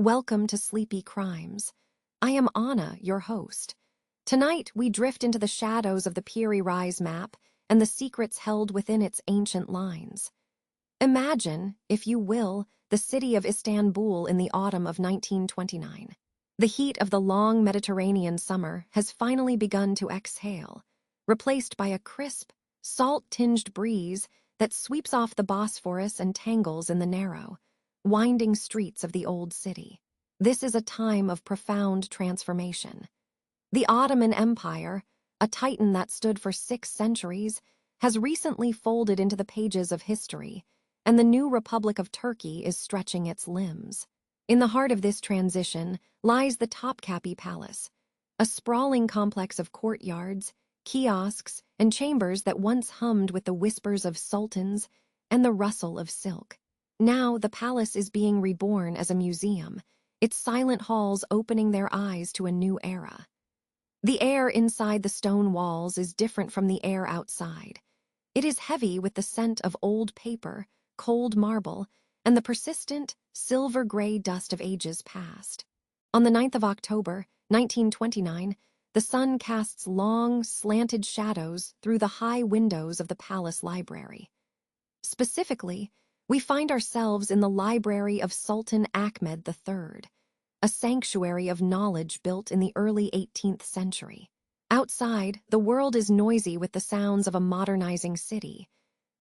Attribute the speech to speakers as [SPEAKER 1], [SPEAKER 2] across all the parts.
[SPEAKER 1] Welcome to Sleepy Crimes. I am Anna, your host. Tonight, we drift into the shadows of the Piri Reis map and the secrets held within its ancient lines. Imagine, if you will, the city of Istanbul in the autumn of 1929. The heat of the long Mediterranean summer has finally begun to exhale, replaced by a crisp, salt-tinged breeze that sweeps off the Bosphorus and tangles in the narrow, winding streets of the old city. This is a time of profound transformation. The Ottoman Empire, a titan that stood for 6 centuries, has recently folded into the pages of history, and the new Republic of Turkey is stretching its limbs. In the heart of this transition lies the Topkapi Palace, a sprawling complex of courtyards, kiosks, and chambers that once hummed with the whispers of sultans and the rustle of silk. Now the palace is being reborn as a museum, its silent halls opening their eyes to a new era. The air inside the stone walls is different from the air outside. It is heavy with the scent of old paper, cold marble, and the persistent, silver-gray dust of ages past. On the 9th of October, 1929, the sun casts long, slanted shadows through the high windows of the palace library. Specifically, we find ourselves in the library of Sultan Ahmed III, a sanctuary of knowledge built in the early 18th century. Outside, the world is noisy with the sounds of a modernizing city,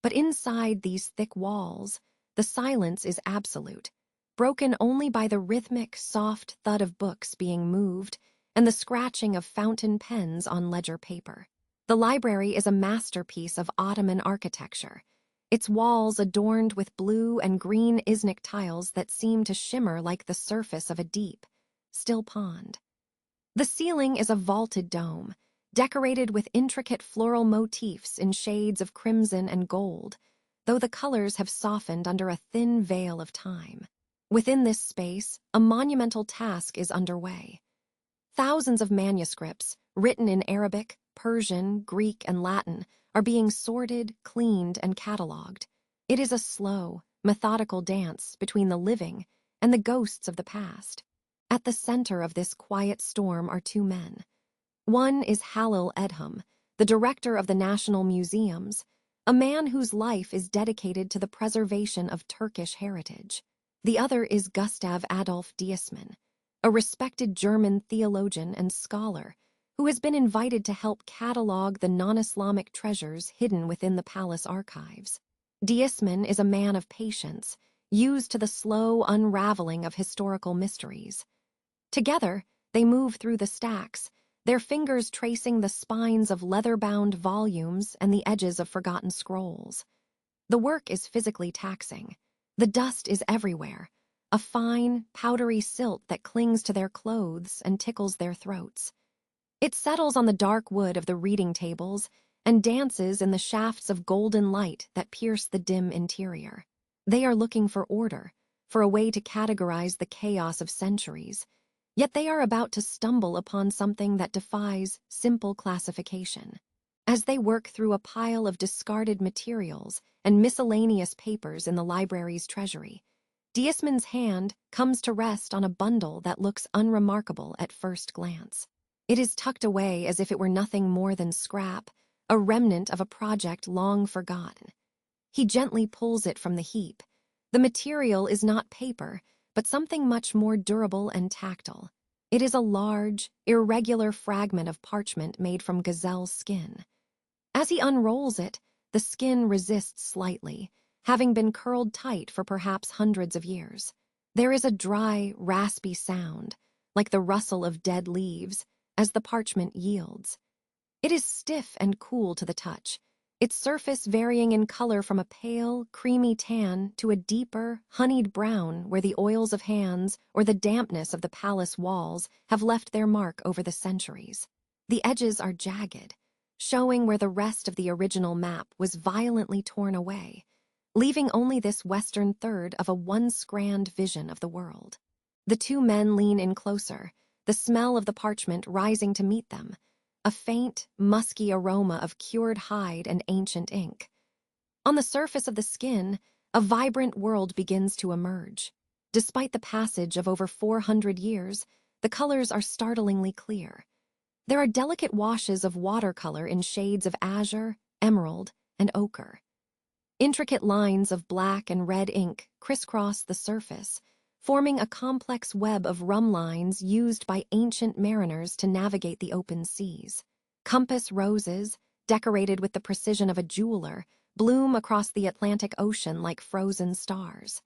[SPEAKER 1] but inside these thick walls, the silence is absolute, broken only by the rhythmic, soft thud of books being moved and the scratching of fountain pens on ledger paper. The library is a masterpiece of Ottoman architecture, its walls adorned with blue and green Iznik tiles that seem to shimmer like the surface of a deep, still pond. The ceiling is a vaulted dome, decorated with intricate floral motifs in shades of crimson and gold, though the colors have softened under a thin veil of time. Within this space, a monumental task is underway. Thousands of manuscripts, written in Arabic, Persian, Greek, and Latin, are being sorted, cleaned, and catalogued. It is a slow, methodical dance between the living and the ghosts of the past. At the center of this quiet storm are 2 men. One is Halil Edham, the director of the National Museums, a man whose life is dedicated to the preservation of Turkish heritage. The other is Gustav Adolf Diesmann, a respected German theologian and scholar who has been invited to help catalog the non-Islamic treasures hidden within the palace archives. Diesmann is a man of patience, used to the slow unraveling of historical mysteries. Together, they move through the stacks, their fingers tracing the spines of leather-bound volumes and the edges of forgotten scrolls. The work is physically taxing. The dust is everywhere, a fine, powdery silt that clings to their clothes and tickles their throats. It settles on the dark wood of the reading tables and dances in the shafts of golden light that pierce the dim interior. They are looking for order, for a way to categorize the chaos of centuries, yet they are about to stumble upon something that defies simple classification. As they work through a pile of discarded materials and miscellaneous papers in the library's treasury, Diesmann's hand comes to rest on a bundle that looks unremarkable at first glance. It is tucked away as if it were nothing more than scrap, a remnant of a project long forgotten. He gently pulls it from the heap. The material is not paper, but something much more durable and tactile. It is a large, irregular fragment of parchment made from gazelle skin. As he unrolls it, the skin resists slightly, having been curled tight for perhaps hundreds of years. There is a dry, raspy sound, like the rustle of dead leaves, as the parchment yields. It is stiff and cool to the touch, its surface varying in color from a pale, creamy tan to a deeper, honeyed brown where the oils of hands or the dampness of the palace walls have left their mark over the centuries. The edges are jagged, showing where the rest of the original map was violently torn away, leaving only this western third of a once-grand vision of the world. The 2 men lean in closer, the smell of the parchment rising to meet them, a faint, musky aroma of cured hide and ancient ink. On the surface of the skin, a vibrant world begins to emerge. Despite the passage of over 400 years, the colors are startlingly clear. There are delicate washes of watercolor in shades of azure, emerald, and ochre. Intricate lines of black and red ink crisscross the surface, forming a complex web of rum lines used by ancient mariners to navigate the open seas. Compass roses, decorated with the precision of a jeweler, bloom across the Atlantic Ocean like frozen stars.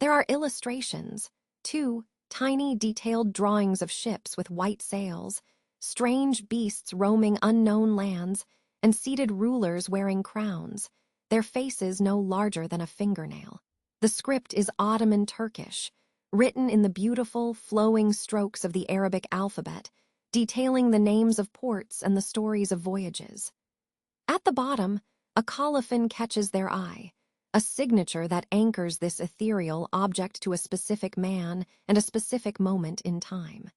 [SPEAKER 1] There are illustrations, too, tiny detailed drawings of ships with white sails, strange beasts roaming unknown lands, and seated rulers wearing crowns, their faces no larger than a fingernail. The script is Ottoman Turkish, written in the beautiful, flowing strokes of the Arabic alphabet, detailing the names of ports and the stories of voyages. At the bottom, a colophon catches their eye, a signature that anchors this ethereal object to a specific man and a specific moment in time.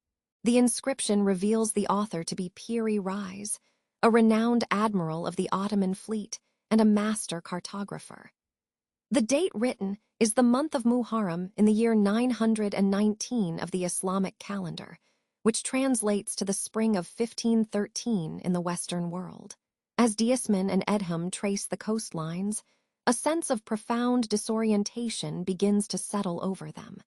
[SPEAKER 1] The inscription reveals the author to be Piri Reis, a renowned admiral of the Ottoman fleet and a master cartographer. The date written is the month of Muharram in the year 919 of the Islamic calendar, which translates to the spring of 1513 in the Western world. As Diesman and Edham trace the coastlines, a sense of profound disorientation begins to settle over them.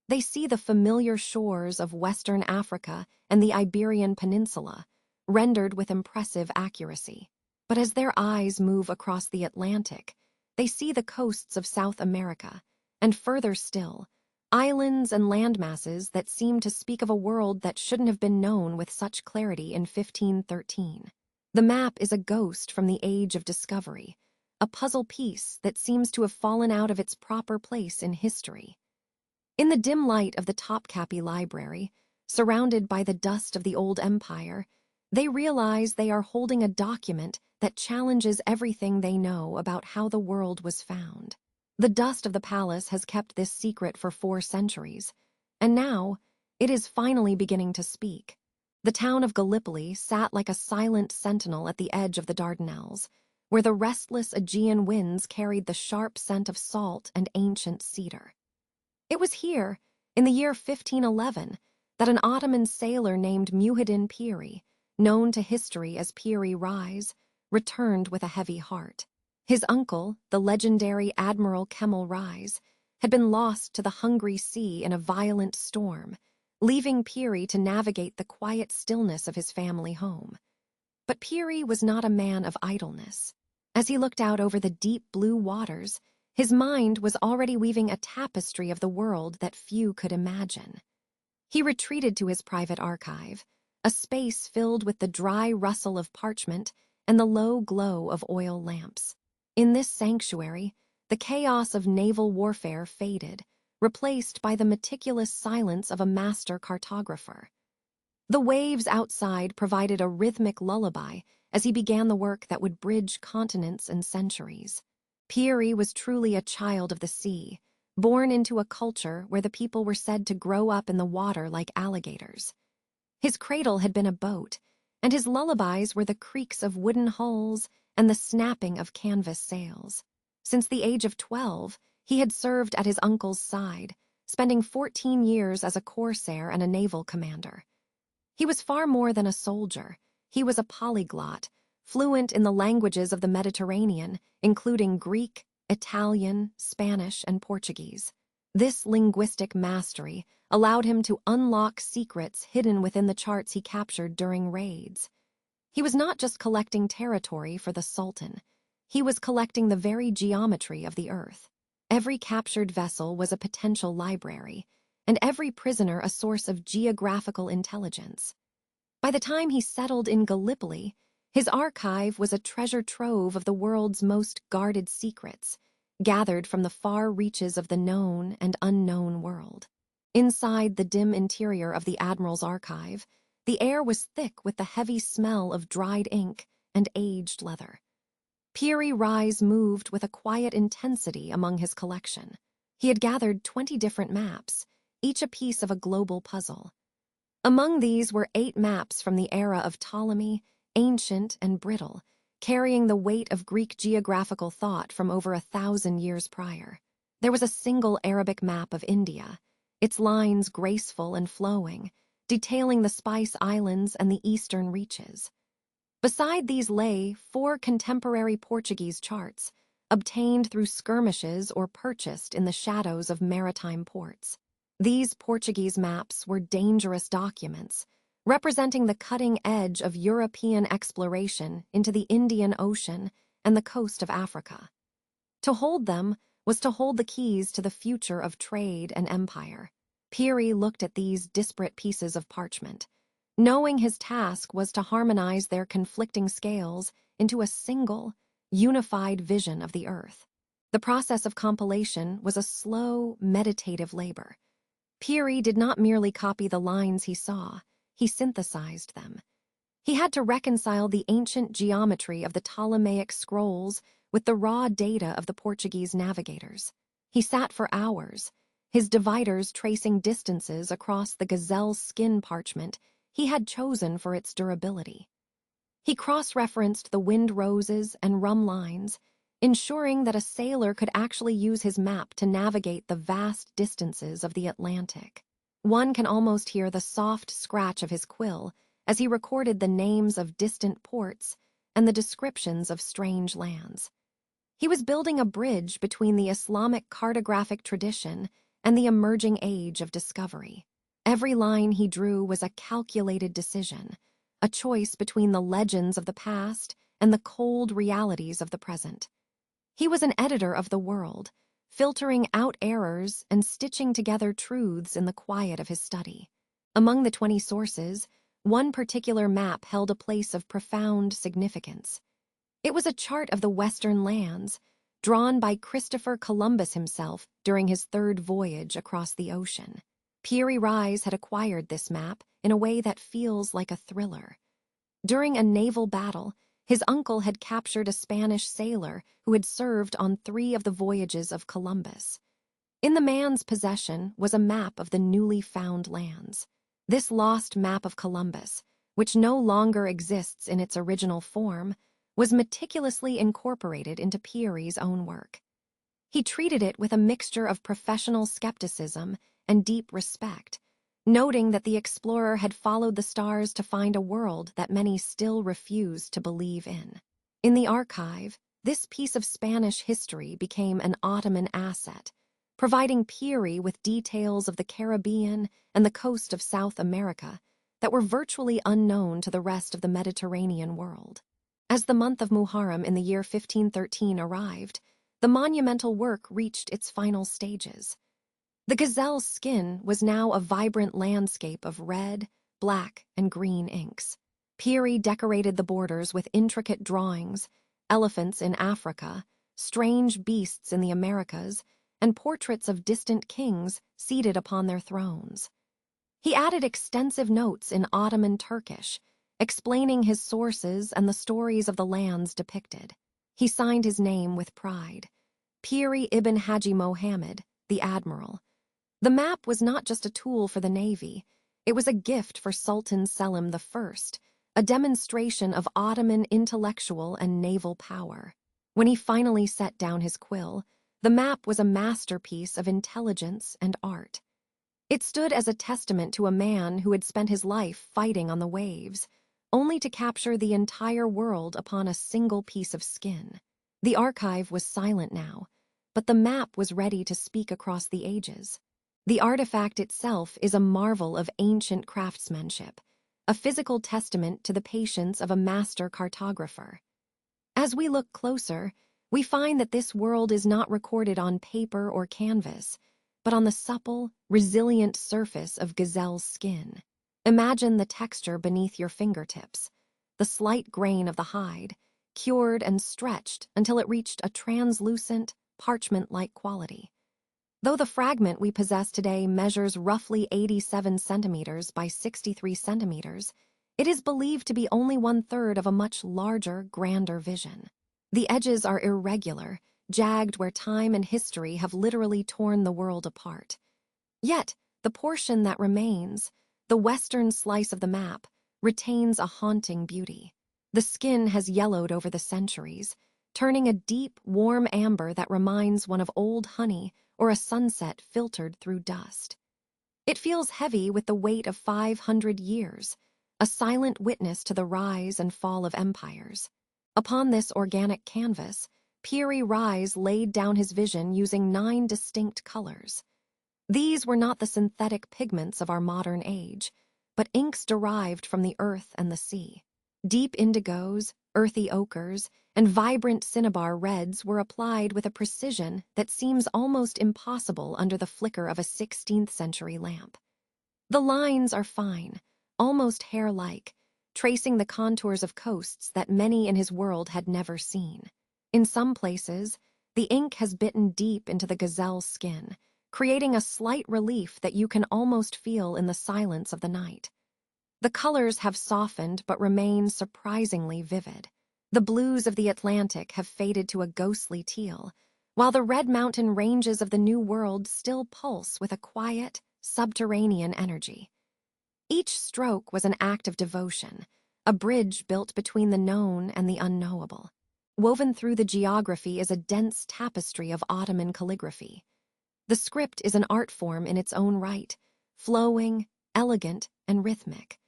[SPEAKER 1] They see the familiar shores of Western Africa and the Iberian Peninsula, rendered with impressive accuracy. But as their eyes move across the Atlantic, they see the coasts of South America, and further still, islands and landmasses that seem to speak of a world that shouldn't have been known with such clarity in 1513. The map is a ghost from the age of discovery, a puzzle piece that seems to have fallen out of its proper place in history. In the dim light of the Topkapi Library, surrounded by the dust of the old empire, they realize they are holding a document that challenges everything they know about how the world was found. The dust of the palace has kept this secret for 4 centuries, and now it is finally beginning to speak. The town of Gallipoli sat like a silent sentinel at the edge of the Dardanelles, where the restless Aegean winds carried the sharp scent of salt and ancient cedar. It was here, in the year 1511, that an Ottoman sailor named Muhyiddin Piri, known to history as Piri Reis, returned with a heavy heart. His uncle, the legendary Admiral Kemal Reis, had been lost to the hungry sea in a violent storm, leaving Piri to navigate the quiet stillness of his family home. But Piri was not a man of idleness. As he looked out over the deep blue waters, his mind was already weaving a tapestry of the world that few could imagine. He retreated to his private archive, a space filled with the dry rustle of parchment and the low glow of oil lamps. In this sanctuary, the chaos of naval warfare faded, replaced by the meticulous silence of a master cartographer. The waves outside provided a rhythmic lullaby as he began the work that would bridge continents and centuries. Piri was truly a child of the sea, born into a culture where the people were said to grow up in the water like alligators. His cradle had been a boat, and his lullabies were the creaks of wooden hulls and the snapping of canvas sails. Since the age of 12, he had served at his uncle's side, spending 14 years as a corsair and a naval commander. He was far more than a soldier. He was a polyglot, fluent in the languages of the Mediterranean, including Greek, Italian, Spanish, and Portuguese. This linguistic mastery allowed him to unlock secrets hidden within the charts he captured during raids. He was not just collecting territory for the Sultan. He was collecting the very geometry of the earth. Every captured vessel was a potential library, and every prisoner a source of geographical intelligence. By the time he settled in Gallipoli, his archive was a treasure trove of the world's most guarded secrets, gathered from the far reaches of the known and unknown world. Inside the dim interior of the Admiral's archive, the air was thick with the heavy smell of dried ink and aged leather. Piri Reis moved with a quiet intensity among his collection. He had gathered 20 different maps, each a piece of a global puzzle. Among these were 8 maps from the era of Ptolemy, ancient and brittle, carrying the weight of Greek geographical thought from over 1,000 years prior. There was a single Arabic map of India, its lines graceful and flowing, detailing the Spice Islands and the eastern reaches. Beside these lay 4 contemporary Portuguese charts, obtained through skirmishes or purchased in the shadows of maritime ports. These Portuguese maps were dangerous documents, representing the cutting edge of European exploration into the Indian Ocean and the coast of Africa. To hold them was to hold the keys to the future of trade and empire. Piri looked at these disparate pieces of parchment, knowing his task was to harmonize their conflicting scales into a single, unified vision of the Earth. The process of compilation was a slow, meditative labor. Piri did not merely copy the lines he saw, he synthesized them. He had to reconcile the ancient geometry of the Ptolemaic scrolls with the raw data of the Portuguese navigators. He sat for hours, his dividers tracing distances across the gazelle skin parchment he had chosen for its durability. He cross-referenced the wind roses and rum lines, ensuring that a sailor could actually use his map to navigate the vast distances of the Atlantic. One can almost hear the soft scratch of his quill as he recorded the names of distant ports and the descriptions of strange lands. He was building a bridge between the Islamic cartographic tradition and the emerging age of discovery. Every line he drew was a calculated decision, a choice between the legends of the past and the cold realities of the present. He was an editor of the world, filtering out errors and stitching together truths in the quiet of his study. Among the 20 sources, one particular map held a place of profound significance. It was a chart of the Western lands, drawn by Christopher Columbus himself during his 3rd voyage across the ocean. Piri Reis had acquired this map in a way that feels like a thriller. During a naval battle, his uncle had captured a Spanish sailor who had served on 3 of the voyages of Columbus. In the man's possession was a map of the newly found lands. This lost map of Columbus, which no longer exists in its original form, was meticulously incorporated into Piri's own work. He treated it with a mixture of professional skepticism and deep respect, noting that the explorer had followed the stars to find a world that many still refused to believe in. In the archive, this piece of Spanish history became an Ottoman asset, providing Piri with details of the Caribbean and the coast of South America that were virtually unknown to the rest of the Mediterranean world. As the month of Muharram in the year 1513 arrived, the monumental work reached its final stages. The gazelle's skin was now a vibrant landscape of red, black, and green inks. Piri decorated the borders with intricate drawings, elephants in Africa, strange beasts in the Americas, and portraits of distant kings seated upon their thrones. He added extensive notes in Ottoman Turkish, explaining his sources and the stories of the lands depicted. He signed his name with pride, Piri ibn Haji Mohammed, the Admiral. The map was not just a tool for the Navy, it was a gift for Sultan Selim I, a demonstration of Ottoman intellectual and naval power. When he finally set down his quill, the map was a masterpiece of intelligence and art. It stood as a testament to a man who had spent his life fighting on the waves, only to capture the entire world upon a single piece of skin. The archive was silent now, but the map was ready to speak across the ages. The artifact itself is a marvel of ancient craftsmanship, a physical testament to the patience of a master cartographer. As we look closer, we find that this world is not recorded on paper or canvas, but on the supple, resilient surface of gazelle's skin. Imagine the texture beneath your fingertips, the slight grain of the hide, cured and stretched until it reached a translucent, parchment-like quality. Though the fragment we possess today measures roughly 87 centimeters by 63 centimeters, it is believed to be only 1/3 of a much larger, grander vision. The edges are irregular, jagged where time and history have literally torn the world apart. Yet, the portion that remains, the western slice of the map, retains a haunting beauty. The skin has yellowed over the centuries, turning a deep, warm amber that reminds one of old honey or a sunset filtered through dust. It feels heavy with the weight of 500 years, a silent witness to the rise and fall of empires. Upon this organic canvas, Piri Reis laid down his vision using 9 distinct colors. These were not the synthetic pigments of our modern age, but inks derived from the earth and the sea. Deep indigos, earthy ochres, and vibrant cinnabar reds were applied with a precision that seems almost impossible under the flicker of a 16th-century lamp. The lines are fine, almost hair-like, tracing the contours of coasts that many in his world had never seen. In some places, the ink has bitten deep into the gazelle's skin, creating a slight relief that you can almost feel in the silence of the night. The colors have softened but remain surprisingly vivid. The blues of the Atlantic have faded to a ghostly teal, while the red mountain ranges of the New World still pulse with a quiet, subterranean energy. Each stroke was an act of devotion, a bridge built between the known and the unknowable. Woven through the geography is a dense tapestry of Ottoman calligraphy. The script is an art form in its own right, flowing, elegant, and rhythmic.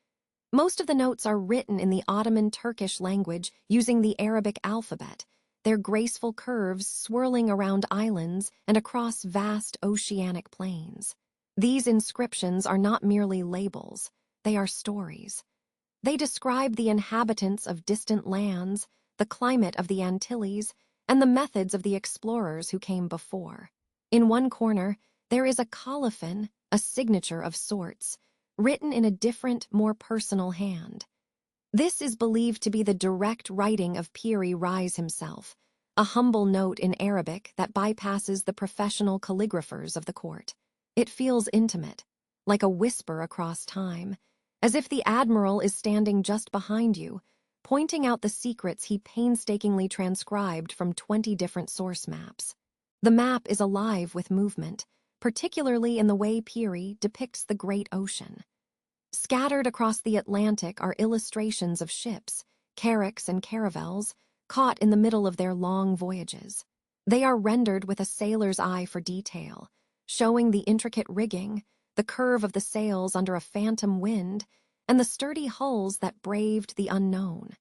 [SPEAKER 1] Most of the notes are written in the Ottoman Turkish language using the Arabic alphabet, their graceful curves swirling around islands and across vast oceanic plains. These inscriptions are not merely labels, they are stories. They describe the inhabitants of distant lands, the climate of the Antilles, and the methods of the explorers who came before. In one corner, there is a colophon, a signature of sorts, written in a different, more personal hand. This is believed to be the direct writing of Piri Reis himself, a humble note in Arabic that bypasses the professional calligraphers of the court. It feels intimate, like a whisper across time, as if the admiral is standing just behind you, pointing out the secrets he painstakingly transcribed from 20 different source maps. The map is alive with movement, particularly in the way Piri depicts the great ocean. Scattered across the Atlantic are illustrations of ships, carracks and caravels, caught in the middle of their long voyages. They are rendered with a sailor's eye for detail, showing the intricate rigging, the curve of the sails under a phantom wind, and the sturdy hulls that braved the unknown.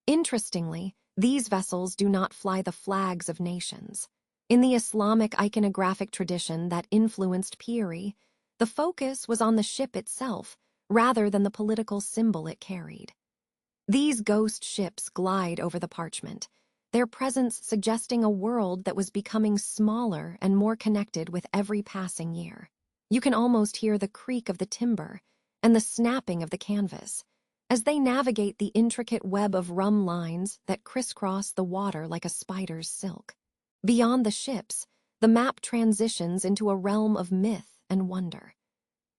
[SPEAKER 1] Interestingly, these vessels do not fly the flags of nations. In the Islamic iconographic tradition that influenced Piri, the focus was on the ship itself rather than the political symbol it carried. These ghost ships glide over the parchment, their presence suggesting a world that was becoming smaller and more connected with every passing year. You can almost hear the creak of the timber and the snapping of the canvas as they navigate the intricate web of rum lines that crisscross the water like a spider's silk. Beyond the ships, the map transitions into a realm of myth and wonder.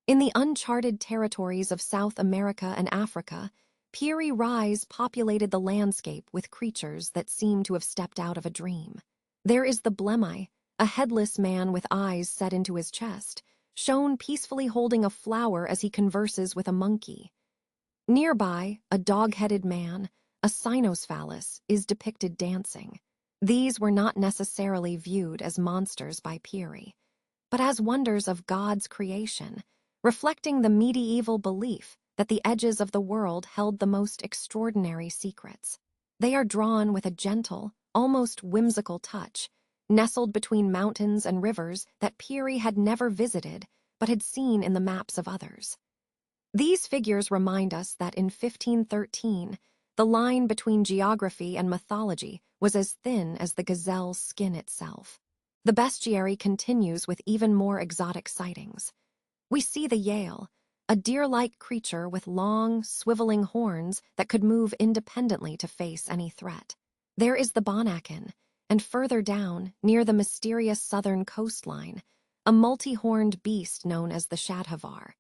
[SPEAKER 1] In the uncharted territories of South America and Africa, Piri Reis populated the landscape with creatures that seem to have stepped out of a dream. There is the blemi, a headless man with eyes set into his chest, shown peacefully holding a flower as he converses with a monkey. Nearby, a dog-headed man, a cynocephalus, is depicted dancing. These were not necessarily viewed as monsters by Piri, but as wonders of God's creation, reflecting the medieval belief that the edges of the world held the most extraordinary secrets. They are drawn with a gentle, almost whimsical touch, nestled between mountains and rivers that Piri had never visited but had seen in the maps of others. These figures remind us that in 1513, the line between geography and mythology was as thin as the gazelle's skin itself. The bestiary continues with even more exotic sightings. We see the Yale, a deer-like creature with long, swiveling horns that could move independently to face any threat. There is the Bonacan, and further down, near the mysterious southern coastline, a multi-horned beast known as the Shadhavar.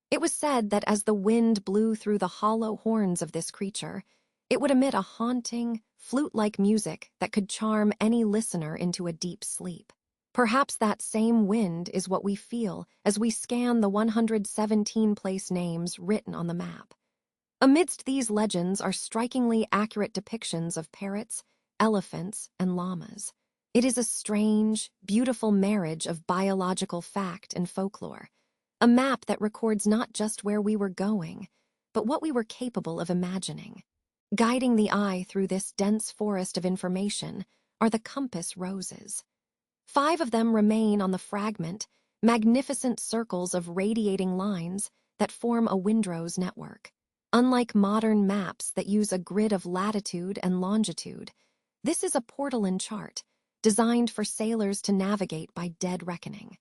[SPEAKER 1] It was said that as the wind blew through the hollow horns of this creature, it would emit a haunting, flute-like music that could charm any listener into a deep sleep. Perhaps that same wind is what we feel as we scan the 117 place names written on the map. Amidst these legends are strikingly accurate depictions of parrots, elephants, and llamas. It is a strange, beautiful marriage of biological fact and folklore, a map that records not just where we were going, but what we were capable of imagining. Guiding the eye through this dense forest of information are the compass roses. 5 of them remain on the fragment, magnificent circles of radiating lines that form a windrow's network. Unlike modern maps that use a grid of latitude and longitude, this is a portolan chart designed for sailors to navigate by dead reckoning.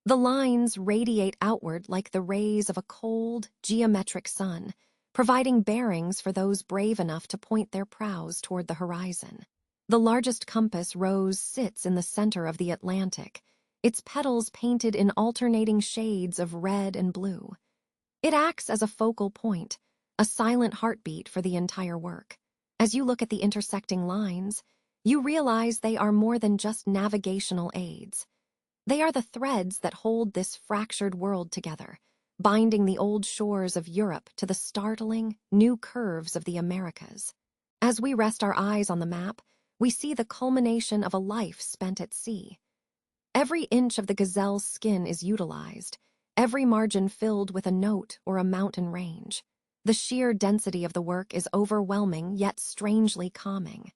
[SPEAKER 1] The lines radiate outward like the rays of a cold, geometric sun, providing bearings for those brave enough to point their prows toward the horizon. The largest compass rose sits in the center of the Atlantic, its petals painted in alternating shades of red and blue. It acts as a focal point, a silent heartbeat for the entire work. As you look at the intersecting lines, you realize they are more than just navigational aids. They are the threads that hold this fractured world together, binding the old shores of Europe to the startling, new curves of the Americas. As we rest our eyes on the map, we see the culmination of a life spent at sea. Every inch of the gazelle's skin is utilized, every margin filled with a note or a mountain range. The sheer density of the work is overwhelming yet strangely calming.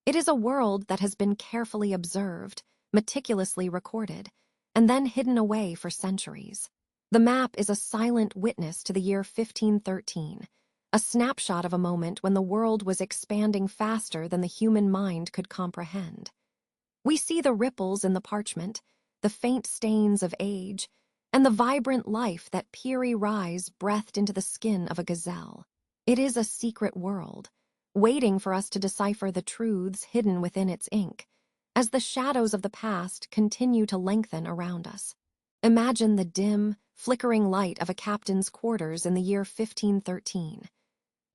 [SPEAKER 1] It is a world that has been carefully observed, meticulously recorded, and then hidden away for centuries. The map is a silent witness to the year 1513, a snapshot of a moment when the world was expanding faster than the human mind could comprehend. We see the ripples in the parchment, the faint stains of age, and the vibrant life that Piri Reis breathed into the skin of a gazelle. It is a secret world, waiting for us to decipher the truths hidden within its ink, as the shadows of the past continue to lengthen around us. Imagine the dim, flickering light of a captain's quarters in the year 1513.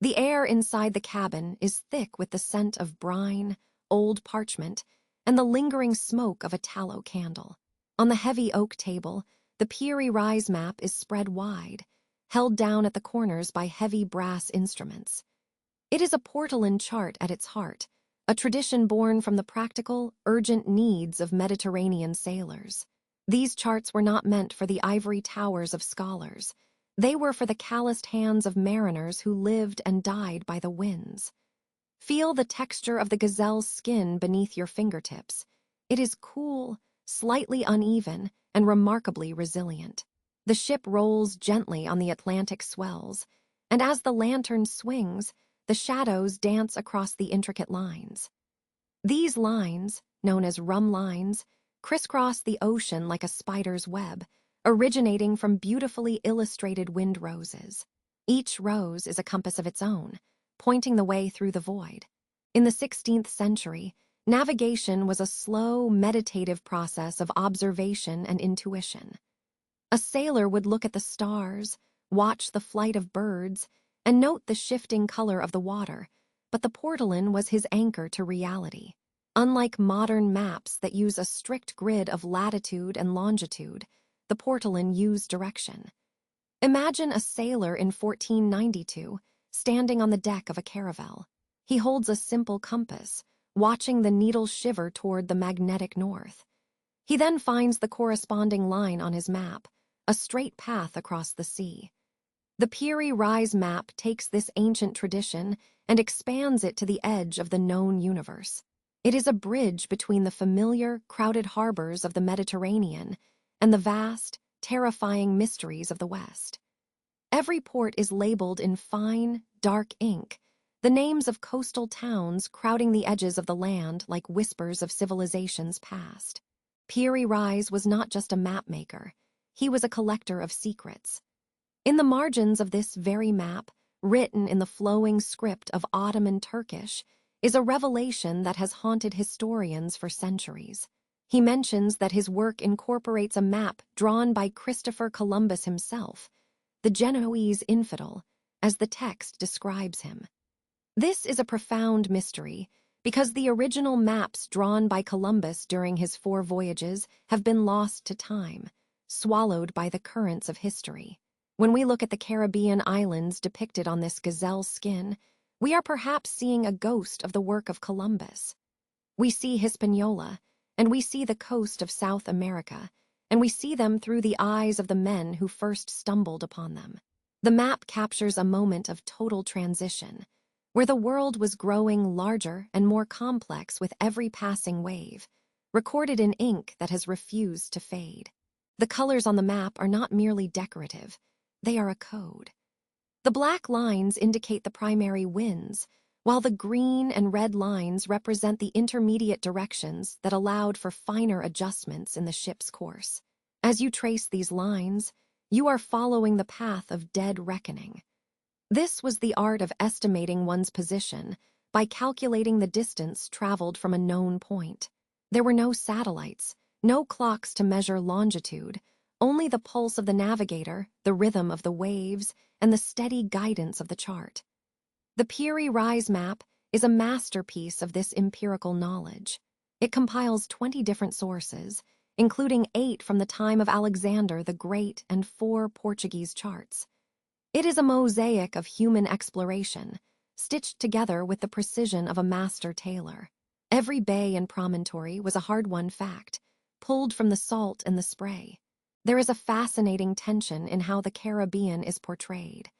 [SPEAKER 1] The air inside the cabin is thick with the scent of brine, old parchment, and the lingering smoke of a tallow candle. On the heavy oak table, the Piri Reis map is spread wide, held down at the corners by heavy brass instruments. It is a portolan chart at its heart, a tradition born from the practical, urgent needs of Mediterranean sailors. These charts were not meant for the ivory towers of scholars. They were for the calloused hands of mariners who lived and died by the winds. Feel the texture of the gazelle's skin beneath your fingertips. It is cool, slightly uneven, and remarkably resilient. The ship rolls gently on the Atlantic swells, and as the lantern swings, the shadows dance across the intricate lines. These lines, known as rum lines, crisscross the ocean like a spider's web, originating from beautifully illustrated wind roses. Each rose is a compass of its own, pointing the way through the void. In the 16th century, navigation was a slow, meditative process of observation and intuition. A sailor would look at the stars, watch the flight of birds, and note the shifting color of the water, but the portolan was his anchor to reality. Unlike modern maps that use a strict grid of latitude and longitude, the portolan used direction. Imagine a sailor in 1492 standing on the deck of a caravel. He holds a simple compass, watching the needle shiver toward the magnetic north. He then finds the corresponding line on his map, a straight path across the sea. The Piri Reis map takes this ancient tradition and expands it to the edge of the known universe. It is a bridge between the familiar, crowded harbors of the Mediterranean and the vast, terrifying mysteries of the West. Every port is labeled in fine, dark ink, the names of coastal towns crowding the edges of the land like whispers of civilizations past. Piri Reis was not just a mapmaker, he was a collector of secrets. In the margins of this very map, written in the flowing script of Ottoman Turkish, is a revelation that has haunted historians for centuries. He mentions that his work incorporates a map drawn by Christopher Columbus himself, the Genoese infidel, as the text describes him. This is a profound mystery because the original maps drawn by Columbus during his 4 voyages have been lost to time, swallowed by the currents of history. When we look at the Caribbean islands depicted on this gazelle skin, we are perhaps seeing a ghost of the work of Columbus. We see Hispaniola, and we see the coast of South America, and we see them through the eyes of the men who first stumbled upon them. The map captures a moment of total transition, where the world was growing larger and more complex with every passing wave, recorded in ink that has refused to fade. The colors on the map are not merely decorative, they are a code. The black lines indicate the primary winds, while the green and red lines represent the intermediate directions that allowed for finer adjustments in the ship's course. As you trace these lines, you are following the path of dead reckoning. This was the art of estimating one's position by calculating the distance traveled from a known point. There were no satellites, no clocks to measure longitude, only the pulse of the navigator, the rhythm of the waves, and the steady guidance of the chart. The Piri Reis map is a masterpiece of this empirical knowledge. It compiles 20 different sources, including 8 from the time of Alexander the Great and 4 Portuguese charts. It is a mosaic of human exploration, stitched together with the precision of a master tailor. Every bay and promontory was a hard-won fact, pulled from the salt and the spray. There is a fascinating tension in how the Caribbean is portrayed.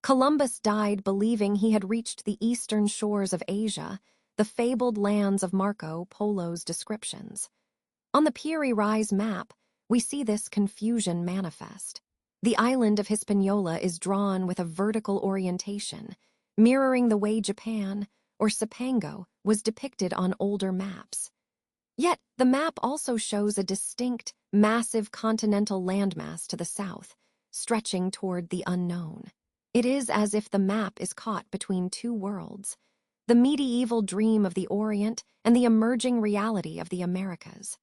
[SPEAKER 1] Columbus died believing he had reached the eastern shores of Asia, the fabled lands of Marco Polo's descriptions. On the Piri Reis map, we see this confusion manifest. The island of Hispaniola is drawn with a vertical orientation, mirroring the way Japan, or Cipango, was depicted on older maps. Yet, the map also shows a distinct, massive continental landmass to the south, stretching toward the unknown. It is as if the map is caught between two worlds, the medieval dream of the Orient and the emerging reality of the Americas.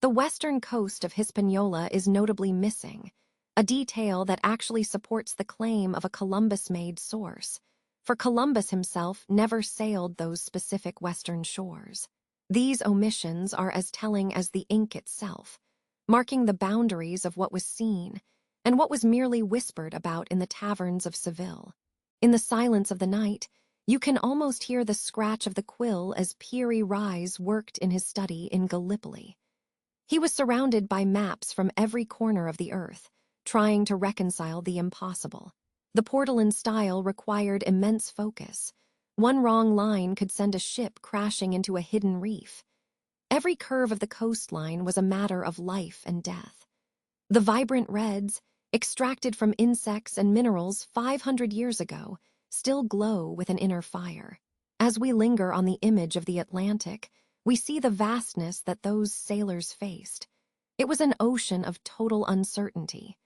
[SPEAKER 1] The western coast of Hispaniola is notably missing, a detail that actually supports the claim of a Columbus-made source, for Columbus himself never sailed those specific western shores. These omissions are as telling as the ink itself, marking the boundaries of what was seen and what was merely whispered about in the taverns of Seville. In the silence of the night, you can almost hear the scratch of the quill as Piri Reis worked in his study in Gallipoli. He was surrounded by maps from every corner of the earth, trying to reconcile the impossible. The portolan style required immense focus. One wrong line could send a ship crashing into a hidden reef. Every curve of the coastline was a matter of life and death. The vibrant reds, extracted from insects and minerals 500 years ago, still glow with an inner fire. As we linger on the image of the Atlantic, we see the vastness that those sailors faced. It was an ocean of total uncertainty.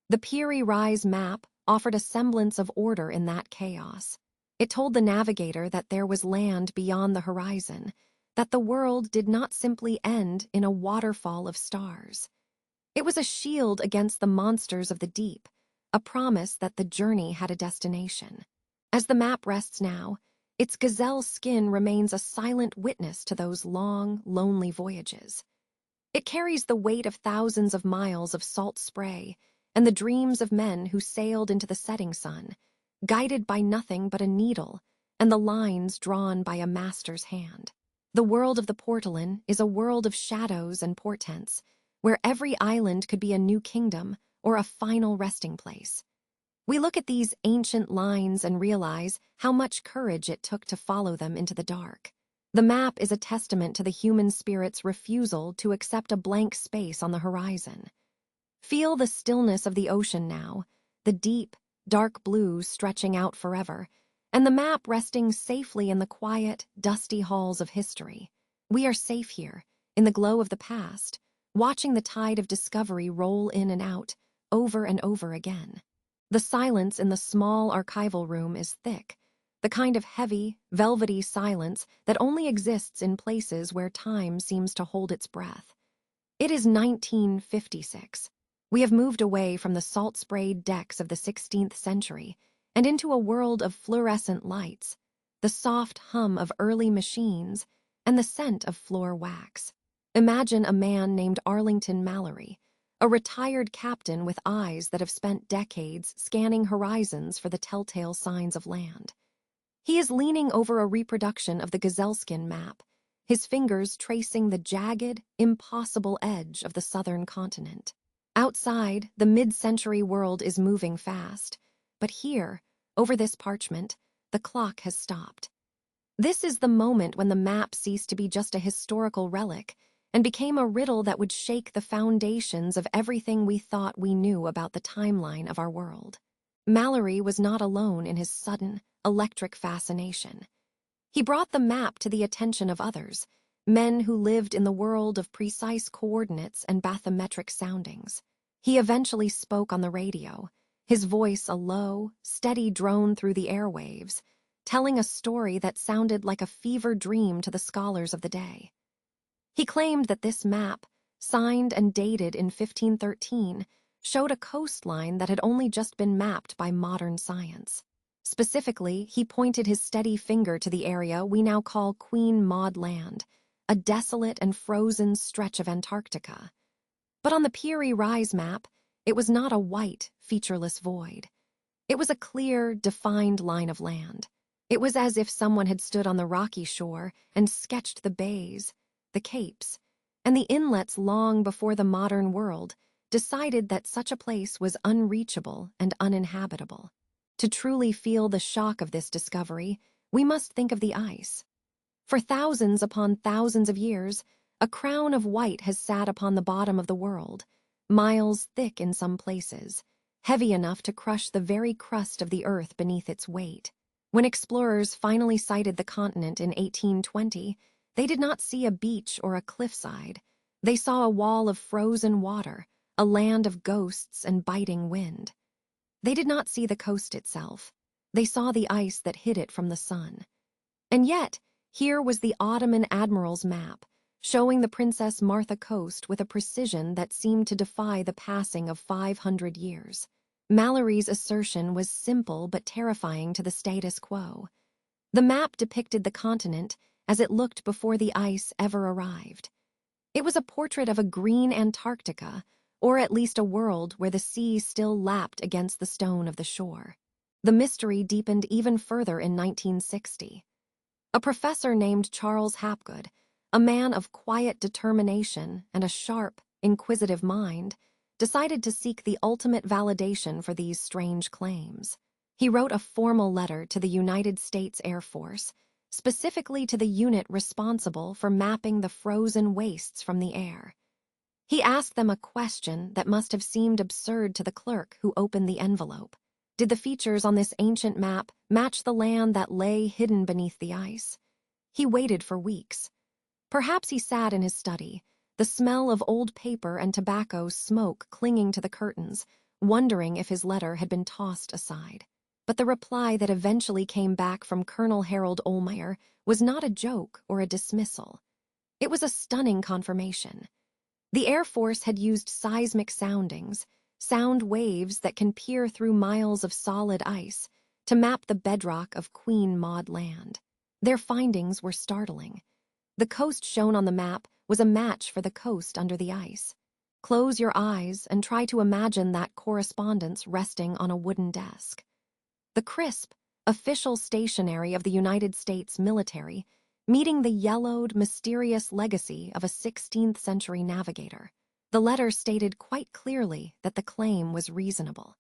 [SPEAKER 1] The Piri Reis map offered a semblance of order in that chaos. It told the navigator that there was land beyond the horizon, that the world did not simply end in a waterfall of stars. It was a shield against the monsters of the deep, a promise that the journey had a destination. As the map rests now, its gazelle skin remains a silent witness to those long, lonely voyages. It carries the weight of thousands of miles of salt spray and the dreams of men who sailed into the setting sun, guided by nothing but a needle and the lines drawn by a master's hand. The world of the portolan is a world of shadows and portents, where every island could be a new kingdom or a final resting place. We look at these ancient lines and realize how much courage it took to follow them into the dark. The map is a testament to the human spirit's refusal to accept a blank space on the horizon. Feel the stillness of the ocean now, the deep, dark blue stretching out forever, and the map resting safely in the quiet, dusty halls of history. We are safe here, in the glow of the past, watching the tide of discovery roll in and out, over and over again. The silence in the small archival room is thick, the kind of heavy, velvety silence that only exists in places where time seems to hold its breath. It is 1956. We have moved away from the salt-sprayed decks of the 16th century and into a world of fluorescent lights, the soft hum of early machines, and the scent of floor wax. Imagine a man named Arlington Mallory, a retired captain with eyes that have spent decades scanning horizons for the telltale signs of land. He is leaning over a reproduction of the gazelleskin map, his fingers tracing the jagged, impossible edge of the southern continent. Outside, the mid-century world is moving fast, but here, over this parchment, the clock has stopped. This is the moment when the map ceased to be just a historical relic and became a riddle that would shake the foundations of everything we thought we knew about the timeline of our world. Mallory was not alone in his sudden, electric fascination. He brought the map to the attention of others, men who lived in the world of precise coordinates and bathymetric soundings. He eventually spoke on the radio, his voice a low, steady drone through the airwaves, telling a story that sounded like a fever dream to the scholars of the day. He claimed that this map, signed and dated in 1513, showed a coastline that had only just been mapped by modern science. Specifically, he pointed his steady finger to the area we now call Queen Maud Land, a desolate and frozen stretch of Antarctica. But on the Piri Reis map, it was not a white, featureless void. It was a clear, defined line of land. It was as if someone had stood on the rocky shore and sketched the bays, the capes, and the inlets long before the modern world decided that such a place was unreachable and uninhabitable. To truly feel the shock of this discovery, we must think of the ice. For thousands upon thousands of years, a crown of white has sat upon the bottom of the world, miles thick in some places, heavy enough to crush the very crust of the earth beneath its weight. When explorers finally sighted the continent in 1820, they did not see a beach or a cliffside. They saw a wall of frozen water, a land of ghosts and biting wind. They did not see the coast itself. They saw the ice that hid it from the sun. And yet, here was the Ottoman admiral's map, showing the Princess Martha Coast with a precision that seemed to defy the passing of 500 years. Mallory's assertion was simple but terrifying to the status quo. The map depicted the continent as it looked before the ice ever arrived. It was a portrait of a green Antarctica, or at least a world where the sea still lapped against the stone of the shore. The mystery deepened even further in 1960. A professor named Charles Hapgood, a man of quiet determination and a sharp, inquisitive mind, decided to seek the ultimate validation for these strange claims. He wrote a formal letter to the United States Air Force, specifically to the unit responsible for mapping the frozen wastes from the air. He asked them a question that must have seemed absurd to the clerk who opened the envelope. Did the features on this ancient map match the land that lay hidden beneath the ice? He waited for weeks. Perhaps he sat in his study, the smell of old paper and tobacco smoke clinging to the curtains, wondering if his letter had been tossed aside. But the reply that eventually came back from Colonel Harold Olmeyer was not a joke or a dismissal. It was a stunning confirmation. The Air Force had used seismic soundings, sound waves that can peer through miles of solid ice, to map the bedrock of Queen Maud Land. Their findings were startling. The coast shown on the map was a match for the coast under the ice. Close your eyes and try to imagine that correspondence resting on a wooden desk. The crisp, official stationery of the United States military meeting the yellowed, mysterious legacy of a 16th century navigator. The letter stated quite clearly that the claim was reasonable.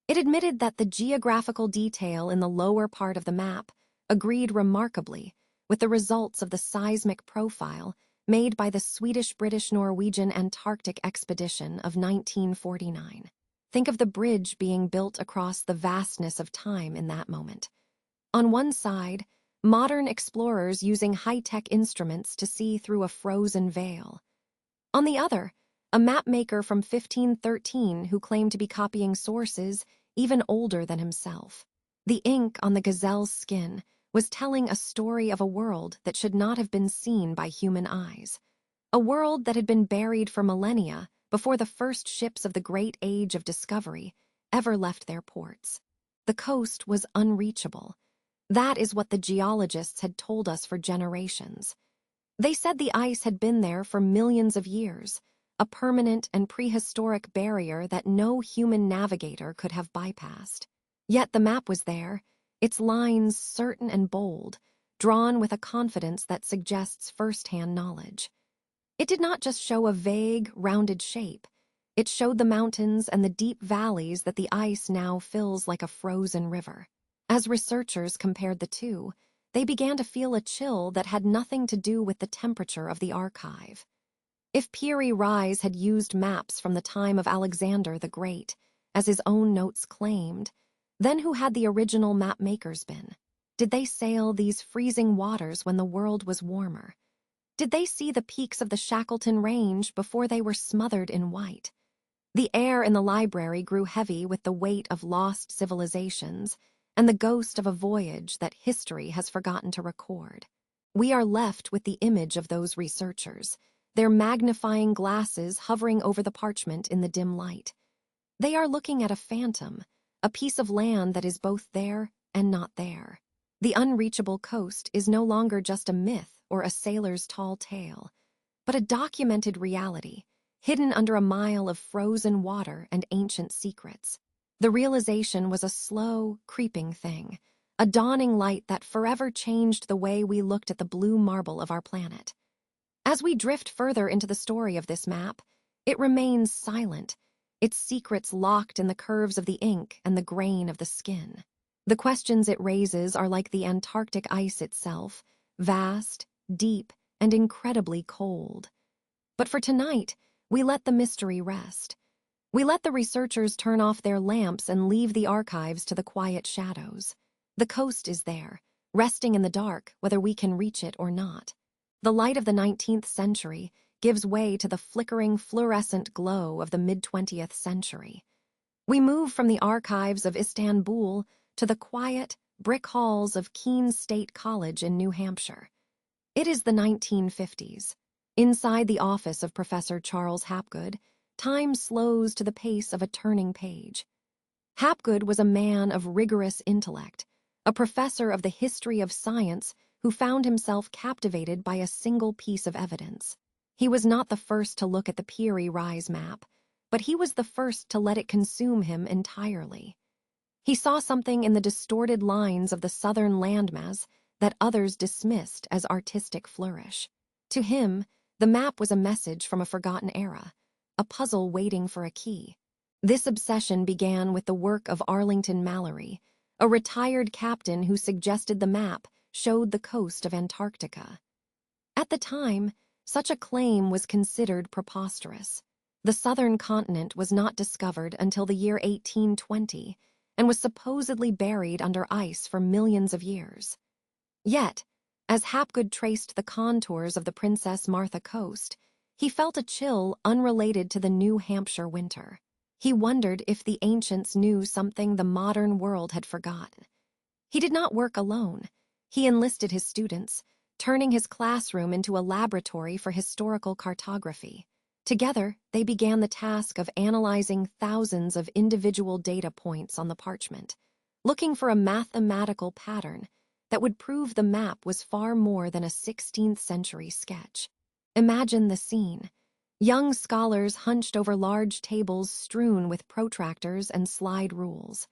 [SPEAKER 1] It admitted that the geographical detail in the lower part of the map agreed remarkably with the results of the seismic profile made by the Swedish-British-Norwegian Antarctic expedition of 1949. Think of the bridge being built across the vastness of time in that moment. On one side, modern explorers using high-tech instruments to see through a frozen veil. On the other, a mapmaker from 1513 who claimed to be copying sources even older than himself. The ink on the gazelle's skin was telling a story of a world that should not have been seen by human eyes. A world that had been buried for millennia before the first ships of the great age of discovery ever left their ports. The coast was unreachable. That is what the geologists had told us for generations. They said the ice had been there for millions of years, a permanent and prehistoric barrier that no human navigator could have bypassed. Yet the map was there, its lines certain and bold, drawn with a confidence that suggests first-hand knowledge. It did not just show a vague, rounded shape. It showed the mountains and the deep valleys that the ice now fills like a frozen river. As researchers compared the two, they began to feel a chill that had nothing to do with the temperature of the archive. If Piri Reis had used maps from the time of Alexander the Great, as his own notes claimed, then who had the original map makers been? Did they sail these freezing waters when the world was warmer? Did they see the peaks of the Shackleton Range before they were smothered in white? The air in the library grew heavy with the weight of lost civilizations and the ghost of a voyage that history has forgotten to record. We are left with the image of those researchers, their magnifying glasses hovering over the parchment in the dim light. They are looking at a phantom, a piece of land that is both there and not there. The unreachable coast is no longer just a myth or a sailor's tall tale, but a documented reality, hidden under a mile of frozen water and ancient secrets. The realization was a slow, creeping thing, a dawning light that forever changed the way we looked at the blue marble of our planet. As we drift further into the story of this map, it remains silent, its secrets locked in the curves of the ink and the grain of the skin. The questions it raises are like the Antarctic ice itself, vast, deep, and incredibly cold. But for tonight, we let the mystery rest. We let the researchers turn off their lamps and leave the archives to the quiet shadows. The coast is there, resting in the dark, whether we can reach it or not. The light of the 19th century gives way to the flickering, fluorescent glow of the mid-20th century. We move from the archives of Istanbul to the quiet, brick halls of Keene State College in New Hampshire. It is the 1950s. Inside the office of Professor Charles Hapgood, time slows to the pace of a turning page. Hapgood was a man of rigorous intellect, a professor of the history of science who found himself captivated by a single piece of evidence. He was not the first to look at the Piri Reis map, but he was the first to let it consume him entirely. He saw something in the distorted lines of the southern landmass that others dismissed as artistic flourish. To him, the map was a message from a forgotten era, a puzzle waiting for a key. This obsession began with the work of Arlington Mallory, a retired captain who suggested the map showed the coast of Antarctica. At the time, such a claim was considered preposterous. The southern continent was not discovered until the year 1820 and was supposedly buried under ice for millions of years. Yet, as Hapgood traced the contours of the Princess Martha Coast, he felt a chill unrelated to the New Hampshire winter. He wondered if the ancients knew something the modern world had forgotten. He did not work alone. He enlisted his students, turning his classroom into a laboratory for historical cartography. Together, they began the task of analyzing thousands of individual data points on the parchment, looking for a mathematical pattern that would prove the map was far more than a 16th-century sketch. Imagine the scene. Young scholars hunched over large tables strewn with protractors and slide rules.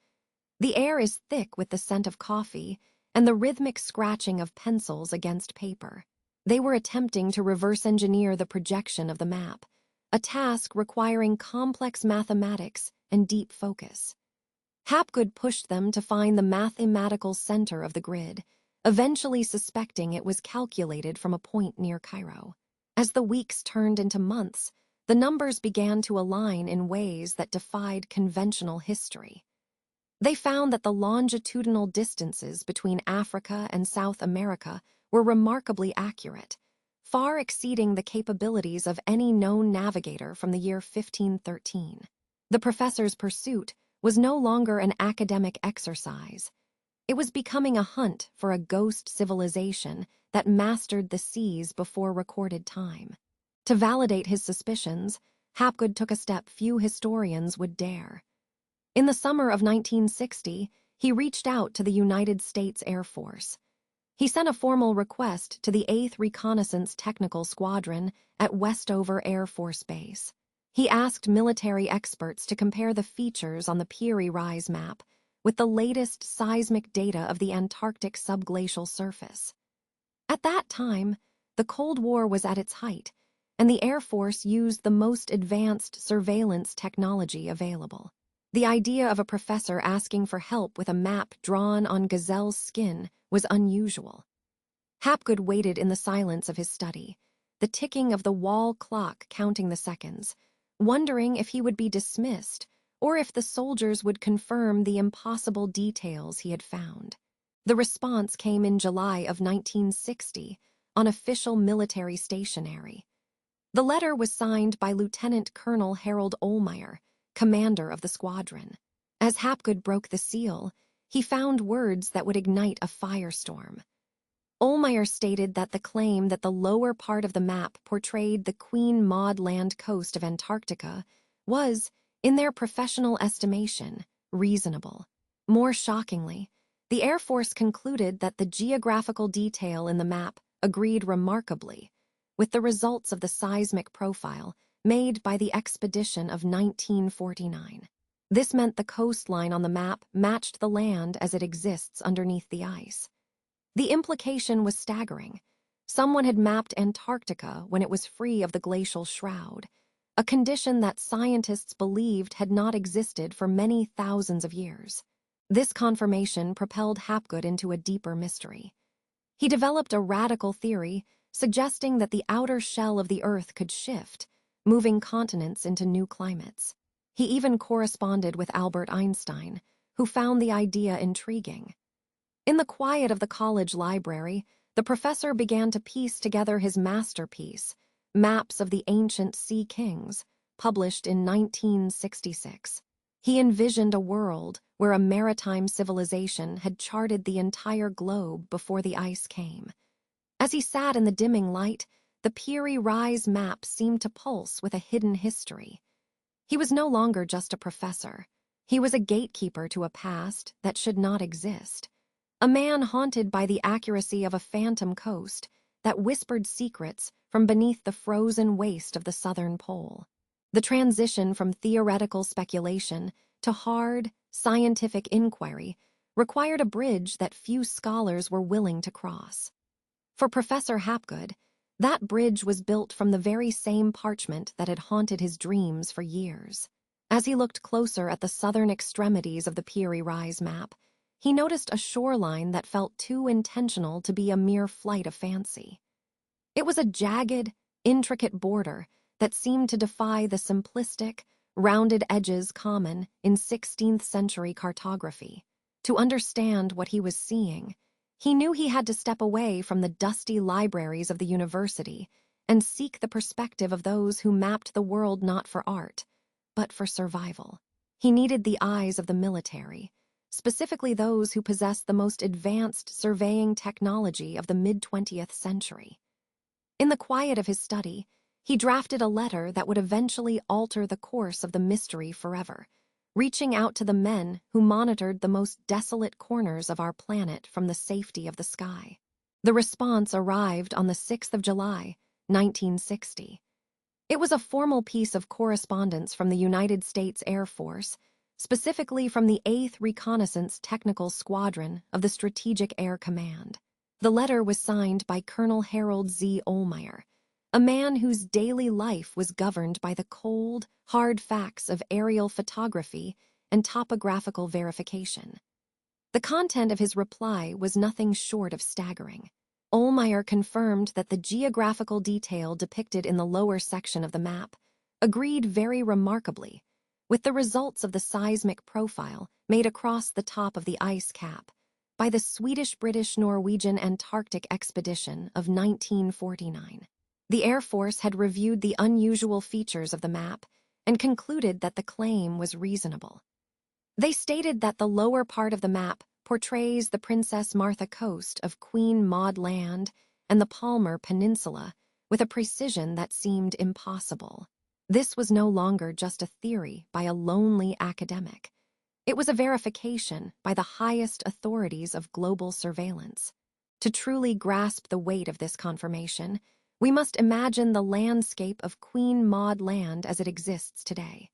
[SPEAKER 1] The air is thick with the scent of coffee and the rhythmic scratching of pencils against paper. They were attempting to reverse engineer the projection of the map, a task requiring complex mathematics and deep focus. Hapgood pushed them to find the mathematical center of the grid, eventually suspecting it was calculated from a point near Cairo. As the weeks turned into months, the numbers began to align in ways that defied conventional history. They found that the longitudinal distances between Africa and South America were remarkably accurate, far exceeding the capabilities of any known navigator from the year 1513. The professor's pursuit was no longer an academic exercise. It was becoming a hunt for a ghost civilization that mastered the seas before recorded time. To validate his suspicions, Hapgood took a step few historians would dare. In the summer of 1960, he reached out to the United States Air Force. He sent a formal request to the 8th Reconnaissance Technical Squadron at Westover Air Force Base. He asked military experts to compare the features on the Piri Reis map with the latest seismic data of the Antarctic subglacial surface. At that time, the Cold War was at its height, and the Air Force used the most advanced surveillance technology available. The idea of a professor asking for help with a map drawn on gazelle's skin was unusual. Hapgood waited in the silence of his study, the ticking of the wall clock counting the seconds, wondering if he would be dismissed or if the soldiers would confirm the impossible details he had found. The response came in July of 1960 on official military stationery. The letter was signed by Lieutenant Colonel Harold Ohlmeyer, commander of the squadron. As Hapgood broke the seal, he found words that would ignite a firestorm. Ohlmeyer stated that the claim that the lower part of the map portrayed the Queen Maud Land coast of Antarctica was, in their professional estimation, reasonable. More shockingly, the Air Force concluded that the geographical detail in the map agreed remarkably with the results of the seismic profile made by the expedition of 1949. This meant the coastline on the map matched the land as it exists underneath the ice. The implication was staggering. Someone had mapped Antarctica when it was free of the glacial shroud, a condition that scientists believed had not existed for many thousands of years. This confirmation propelled Hapgood into a deeper mystery. He developed a radical theory suggesting that the outer shell of the Earth could shift, moving continents into new climates. He even corresponded with Albert Einstein, who found the idea intriguing. In the quiet of the college library, the professor began to piece together his masterpiece, Maps of the Ancient Sea Kings, published in 1966. He envisioned a world where a maritime civilization had charted the entire globe before the ice came. As he sat in the dimming light, the Piri Reis map seemed to pulse with a hidden history. He was no longer just a professor. He was a gatekeeper to a past that should not exist. A man haunted by the accuracy of a phantom coast that whispered secrets from beneath the frozen waste of the southern pole. The transition from theoretical speculation to hard, scientific inquiry required a bridge that few scholars were willing to cross. For Professor Hapgood, that bridge was built from the very same parchment that had haunted his dreams for years. As he looked closer at the southern extremities of the Piri Reis map, he noticed a shoreline that felt too intentional to be a mere flight of fancy. It was a jagged, intricate border that seemed to defy the simplistic, rounded edges common in 16th century cartography. To understand what he was seeing, he knew he had to step away from the dusty libraries of the university and seek the perspective of those who mapped the world not for art, but for survival. He needed the eyes of the military, specifically those who possessed the most advanced surveying technology of the mid-20th century. In the quiet of his study, he drafted a letter that would eventually alter the course of the mystery forever, reaching out to the men who monitored the most desolate corners of our planet from the safety of the sky. The response arrived on the 6th of July, 1960. It was a formal piece of correspondence from the United States Air Force, specifically from the 8th Reconnaissance Technical Squadron of the Strategic Air Command. The letter was signed by Colonel Harold Z. Ohlmeyer, a man whose daily life was governed by the cold, hard facts of aerial photography and topographical verification. The content of his reply was nothing short of staggering. Ohlmeyer confirmed that the geographical detail depicted in the lower section of the map agreed very remarkably with the results of the seismic profile made across the top of the ice cap by the Swedish-British-Norwegian Antarctic expedition of 1949. The Air Force had reviewed the unusual features of the map and concluded that the claim was reasonable. They stated that the lower part of the map portrays the Princess Martha Coast of Queen Maud Land and the Palmer Peninsula with a precision that seemed impossible. This was no longer just a theory by a lonely academic. It was a verification by the highest authorities of global surveillance. To truly grasp the weight of this confirmation, we must imagine the landscape of Queen Maud Land as it exists today.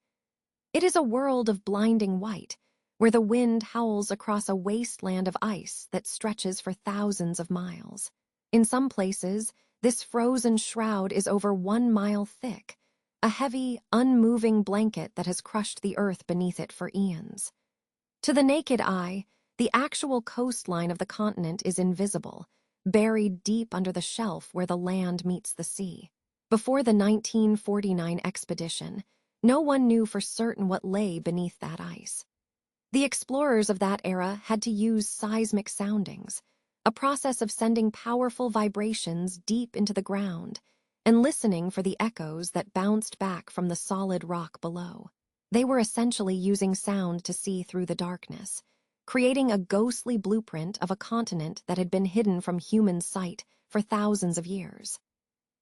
[SPEAKER 1] It is a world of blinding white, where the wind howls across a wasteland of ice that stretches for thousands of miles. In some places, this frozen shroud is over 1 mile thick, a heavy, unmoving blanket that has crushed the earth beneath it for eons. To the naked eye, the actual coastline of the continent is invisible, buried deep under the shelf where the land meets the sea. Before the 1949 expedition, no one knew for certain what lay beneath that ice. The explorers of that era had to use seismic soundings, a process of sending powerful vibrations deep into the ground and listening for the echoes that bounced back from the solid rock below. They were essentially using sound to see through the darkness, creating a ghostly blueprint of a continent that had been hidden from human sight for thousands of years.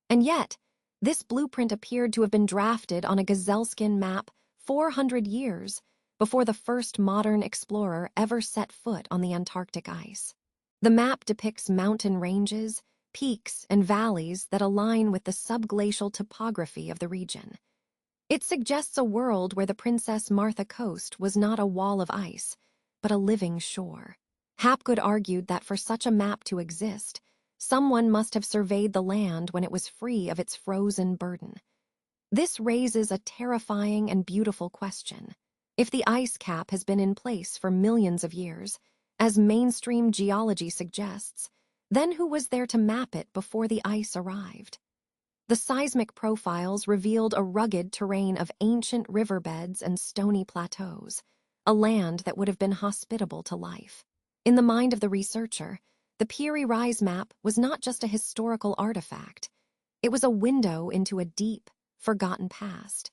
[SPEAKER 1] And yet, this blueprint appeared to have been drafted on a gazelleskin map 400 years before the first modern explorer ever set foot on the Antarctic ice. The map depicts mountain ranges, peaks, and valleys that align with the subglacial topography of the region. It suggests a world where the Princess Martha Coast was not a wall of ice, but a living shore. Hapgood argued that for such a map to exist, someone must have surveyed the land when it was free of its frozen burden. This raises a terrifying and beautiful question. If the ice cap has been in place for millions of years, as mainstream geology suggests, then who was there to map it before the ice arrived? The seismic profiles revealed a rugged terrain of ancient riverbeds and stony plateaus, a land that would have been hospitable to life. In the mind of the researcher, the Piri Reis map was not just a historical artifact. It was a window into a deep, forgotten past.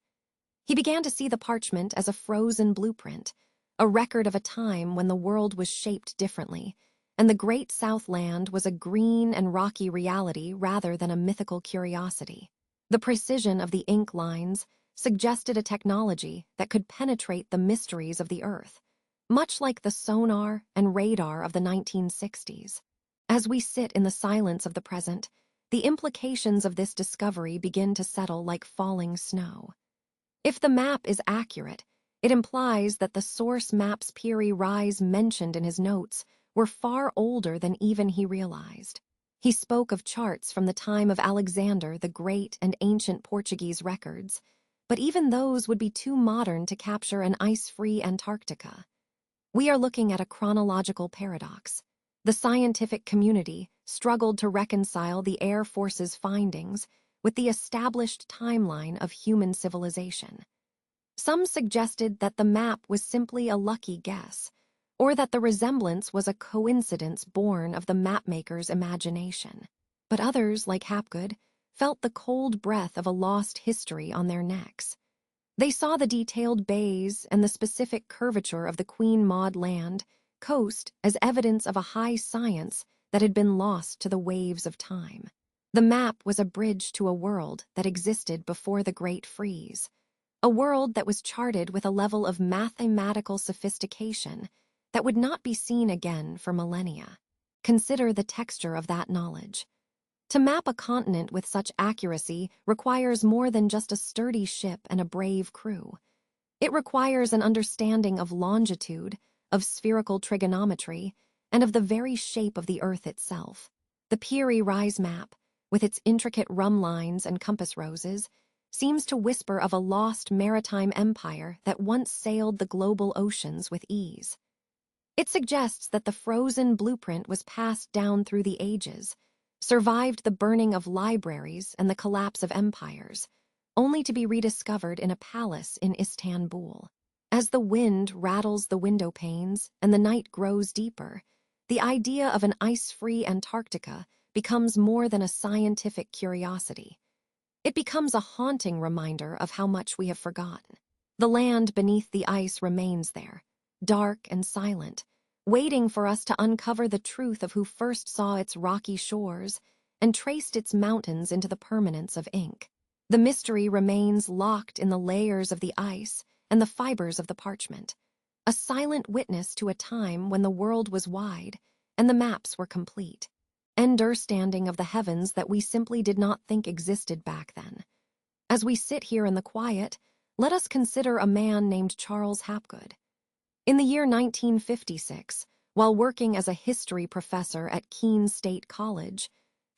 [SPEAKER 1] He began to see the parchment as a frozen blueprint, a record of a time when the world was shaped differently, and the Great Southland was a green and rocky reality rather than a mythical curiosity. The precision of the ink lines suggested a technology that could penetrate the mysteries of the Earth, much like the sonar and radar of the 1960s. As we sit in the silence of the present, the implications of this discovery begin to settle like falling snow. If the map is accurate, it implies that the source maps Piri Reis mentioned in his notes were far older than even he realized. He spoke of charts from the time of Alexander the Great and ancient Portuguese records, but even those would be too modern to capture an ice-free Antarctica. We are looking at a chronological paradox. The scientific community struggled to reconcile the Air Force's findings with the established timeline of human civilization. Some suggested that the map was simply a lucky guess, or that the resemblance was a coincidence born of the mapmaker's imagination. But others, like Hapgood, felt the cold breath of a lost history on their necks. They saw the detailed bays and the specific curvature of the Queen Maud Land coast as evidence of a high science that had been lost to the waves of time. The map was a bridge to a world that existed before the Great Freeze, a world that was charted with a level of mathematical sophistication that would not be seen again for millennia. Consider the texture of that knowledge. To map a continent with such accuracy requires more than just a sturdy ship and a brave crew. It requires an understanding of longitude, of spherical trigonometry, and of the very shape of the Earth itself. The Piri Reis map, with its intricate rhumb lines and compass roses, seems to whisper of a lost maritime empire that once sailed the global oceans with ease. It suggests that the frozen blueprint was passed down through the ages, survived the burning of libraries and the collapse of empires, only to be rediscovered in a palace in Istanbul. As the wind rattles the window panes and the night grows deeper, the idea of an ice-free Antarctica becomes more than a scientific curiosity. It becomes a haunting reminder of how much we have forgotten. The land beneath the ice remains there, dark and silent, waiting for us to uncover the truth of who first saw its rocky shores and traced its mountains into the permanence of ink. The mystery remains locked in the layers of the ice and the fibers of the parchment, a silent witness to a time when the world was wide and the maps were complete. Understanding of the heavens that we simply did not think existed back then. As we sit here in the quiet, let us consider a man named Charles Hapgood. In the year 1956, while working as a history professor at Keene State College,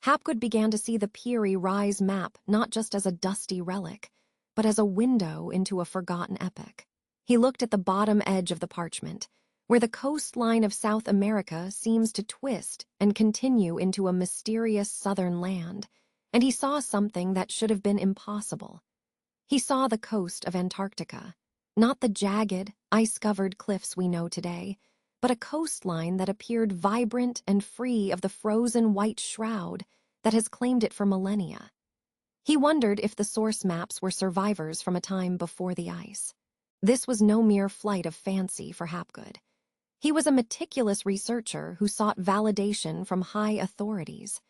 [SPEAKER 1] Hapgood began to see the Piri Reis map not just as a dusty relic, but as a window into a forgotten epoch. He looked at the bottom edge of the parchment, where the coastline of South America seems to twist and continue into a mysterious southern land, and he saw something that should have been impossible. He saw the coast of Antarctica, not the jagged, ice-covered cliffs we know today, but a coastline that appeared vibrant and free of the frozen white shroud that has claimed it for millennia. He wondered if the source maps were survivors from a time before the ice. This was no mere flight of fancy for Hapgood. He was a meticulous researcher who sought validation from high authorities.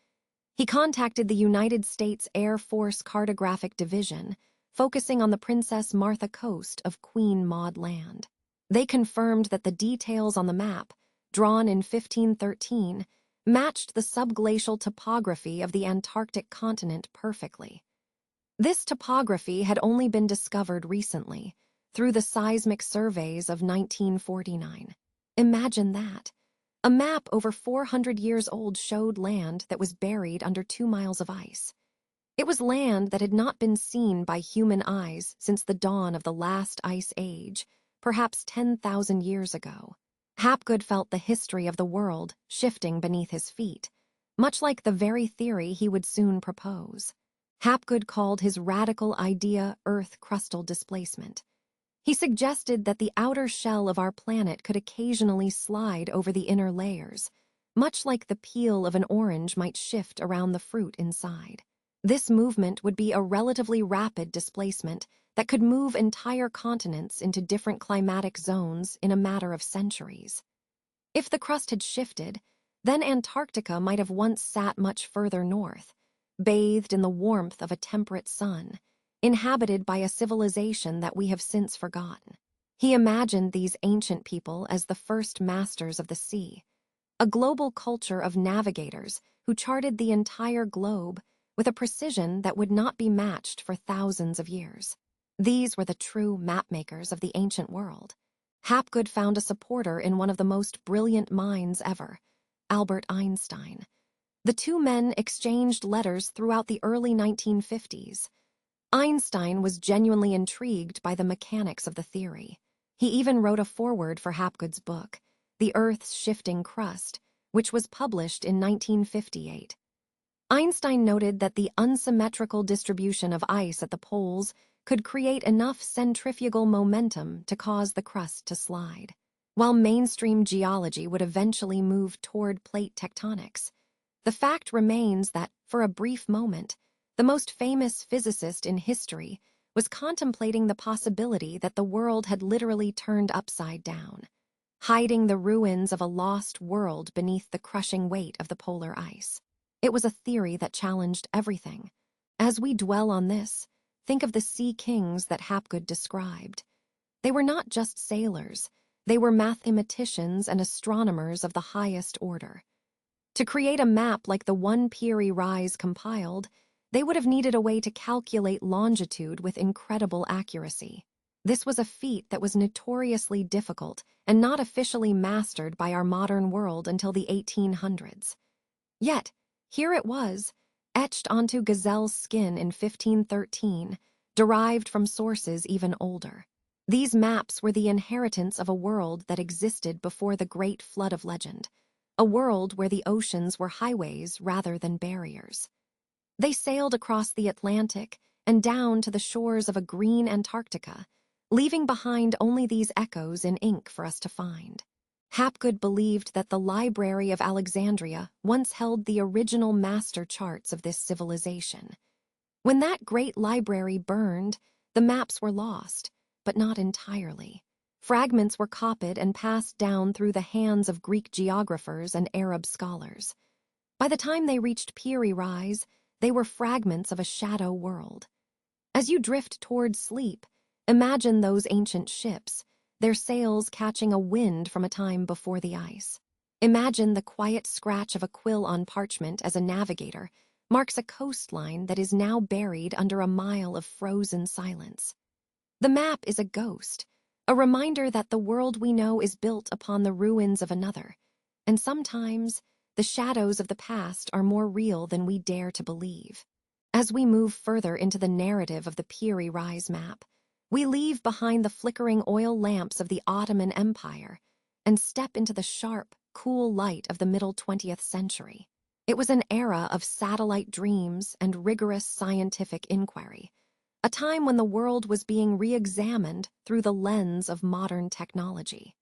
[SPEAKER 1] He contacted the United States Air Force Cartographic Division, focusing on the Princess Martha Coast of Queen Maud Land. They confirmed that the details on the map, drawn in 1513, matched the subglacial topography of the Antarctic continent perfectly. This topography had only been discovered recently, through the seismic surveys of 1949. Imagine that. A map over 400 years old showed land that was buried under 2 miles of ice. It was land that had not been seen by human eyes since the dawn of the last ice age, perhaps 10,000 years ago. Hapgood felt the history of the world shifting beneath his feet, much like the very theory he would soon propose. Hapgood called his radical idea Earth crustal displacement. He suggested that the outer shell of our planet could occasionally slide over the inner layers, much like the peel of an orange might shift around the fruit inside. This movement would be a relatively rapid displacement that could move entire continents into different climatic zones in a matter of centuries. If the crust had shifted, then Antarctica might have once sat much further north, bathed in the warmth of a temperate sun, inhabited by a civilization that we have since forgotten. He imagined these ancient people as the first masters of the sea, a global culture of navigators who charted the entire globe with a precision that would not be matched for thousands of years. These were the true mapmakers of the ancient world. Hapgood found a supporter in one of the most brilliant minds ever, Albert Einstein. The two men exchanged letters throughout the early 1950s. Einstein was genuinely intrigued by the mechanics of the theory. He even wrote a foreword for Hapgood's book, The Earth's Shifting Crust, which was published in 1958. Einstein noted that the unsymmetrical distribution of ice at the poles could create enough centrifugal momentum to cause the crust to slide. While mainstream geology would eventually move toward plate tectonics, the fact remains that, for a brief moment, the most famous physicist in history was contemplating the possibility that the world had literally turned upside down, hiding the ruins of a lost world beneath the crushing weight of the polar ice. It was a theory that challenged everything. As we dwell on this, think of the sea kings that Hapgood described. They were not just sailors, they were mathematicians and astronomers of the highest order. To create a map like the one Piri Reis compiled, they would have needed a way to calculate longitude with incredible accuracy. This was a feat that was notoriously difficult and not officially mastered by our modern world until the 1800s. Yet, here it was, etched onto Gazelle's skin in 1513, derived from sources even older. These maps were the inheritance of a world that existed before the Great Flood of legend, a world where the oceans were highways rather than barriers. They sailed across the Atlantic and down to the shores of a green Antarctica, leaving behind only these echoes in ink for us to find. Hapgood believed that the Library of Alexandria once held the original master charts of this civilization. When that great library burned, the maps were lost, but not entirely. Fragments were copied and passed down through the hands of Greek geographers and Arab scholars. By the time they reached Piri Reis, they were fragments of a shadow world. As you drift toward sleep, imagine those ancient ships, their sails catching a wind from a time before the ice. Imagine the quiet scratch of a quill on parchment as a navigator marks a coastline that is now buried under a mile of frozen silence. The map is a ghost, a reminder that the world we know is built upon the ruins of another, and sometimes the shadows of the past are more real than we dare to believe. As we move further into the narrative of the Piri Reis map, we leave behind the flickering oil lamps of the Ottoman Empire and step into the sharp, cool light of the middle 20th century. It was an era of satellite dreams and rigorous scientific inquiry, a time when the world was being re-examined through the lens of modern technology.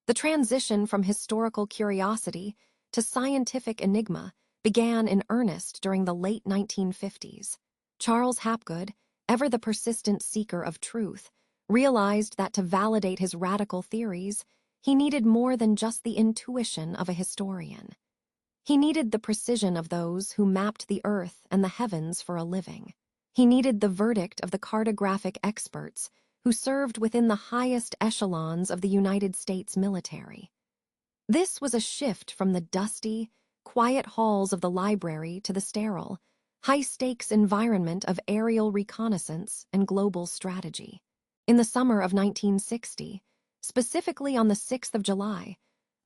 [SPEAKER 1] The transition from historical curiosity to scientific enigma began in earnest during the late 1950s. Charles Hapgood, ever the persistent seeker of truth, realized that to validate his radical theories, he needed more than just the intuition of a historian. He needed the precision of those who mapped the earth and the heavens for a living. He needed the verdict of the cartographic experts who served within the highest echelons of the United States military. This was a shift from the dusty, quiet halls of the library to the sterile, high-stakes environment of aerial reconnaissance and global strategy. In the summer of 1960, specifically on the 6th of July,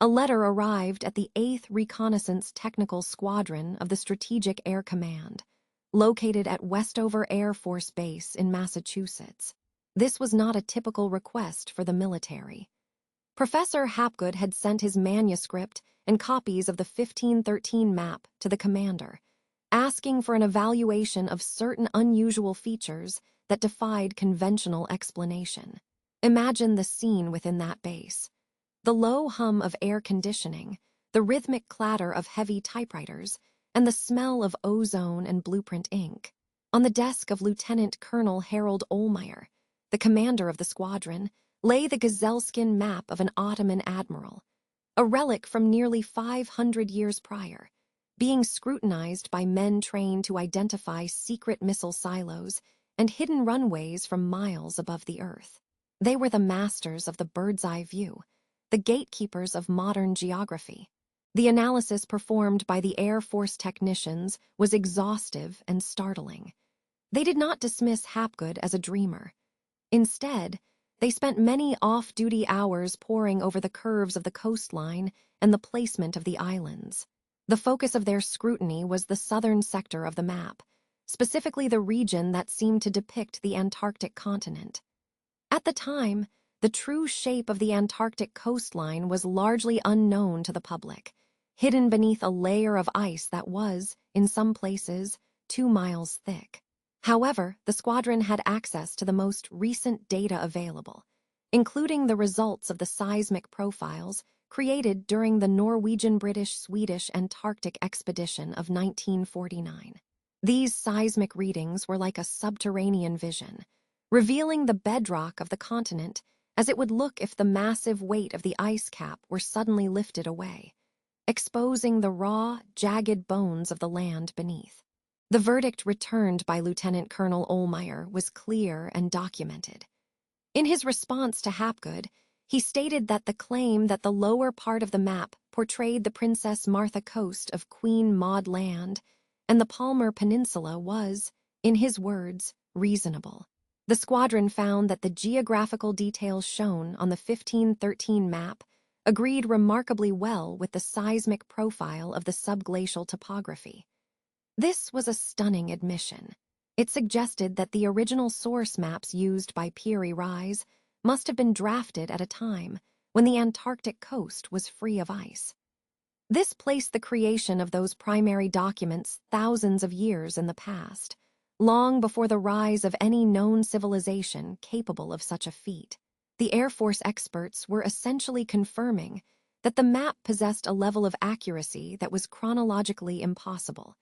[SPEAKER 1] a letter arrived at the 8th Reconnaissance Technical Squadron of the Strategic Air Command, located at Westover Air Force Base in Massachusetts. This was not a typical request for the military. Professor Hapgood had sent his manuscript and copies of the 1513 map to the commander, asking for an evaluation of certain unusual features that defied conventional explanation. Imagine the scene within that base. The low hum of air conditioning, the rhythmic clatter of heavy typewriters, and the smell of ozone and blueprint ink. On the desk of Lieutenant Colonel Harold Ohlmeyer, the commander of the squadron, lay the gazelle-skin map of an Ottoman admiral, a relic from nearly 500 years prior, being scrutinized by men trained to identify secret missile silos and hidden runways from miles above the earth. They were the masters of the bird's-eye view, the gatekeepers of modern geography. The analysis performed by the Air Force technicians was exhaustive and startling. They did not dismiss Hapgood as a dreamer. Instead, they spent many off-duty hours poring over the curves of the coastline and the placement of the islands. The focus of their scrutiny was the southern sector of the map, specifically the region that seemed to depict the Antarctic continent. At the time, the true shape of the Antarctic coastline was largely unknown to the public, hidden beneath a layer of ice that was, in some places, 2 miles thick. However, the squadron had access to the most recent data available, including the results of the seismic profiles created during the Norwegian-British-Swedish Antarctic expedition of 1949. These seismic readings were like a subterranean vision, revealing the bedrock of the continent as it would look if the massive weight of the ice cap were suddenly lifted away, exposing the raw, jagged bones of the land beneath. The verdict returned by Lieutenant Colonel Ohlmeyer was clear and documented. In his response to Hapgood, he stated that the claim that the lower part of the map portrayed the Princess Martha coast of Queen Maud Land and the Palmer Peninsula was, in his words, reasonable. The squadron found that the geographical details shown on the 1513 map agreed remarkably well with the seismic profile of the subglacial topography. This was a stunning admission. It suggested that the original source maps used by Piri Reis must have been drafted at a time when the Antarctic coast was free of ice. This placed the creation of those primary documents thousands of years in the past, long before the rise of any known civilization capable of such a feat. The Air Force experts were essentially confirming that the map possessed a level of accuracy that was chronologically impossible,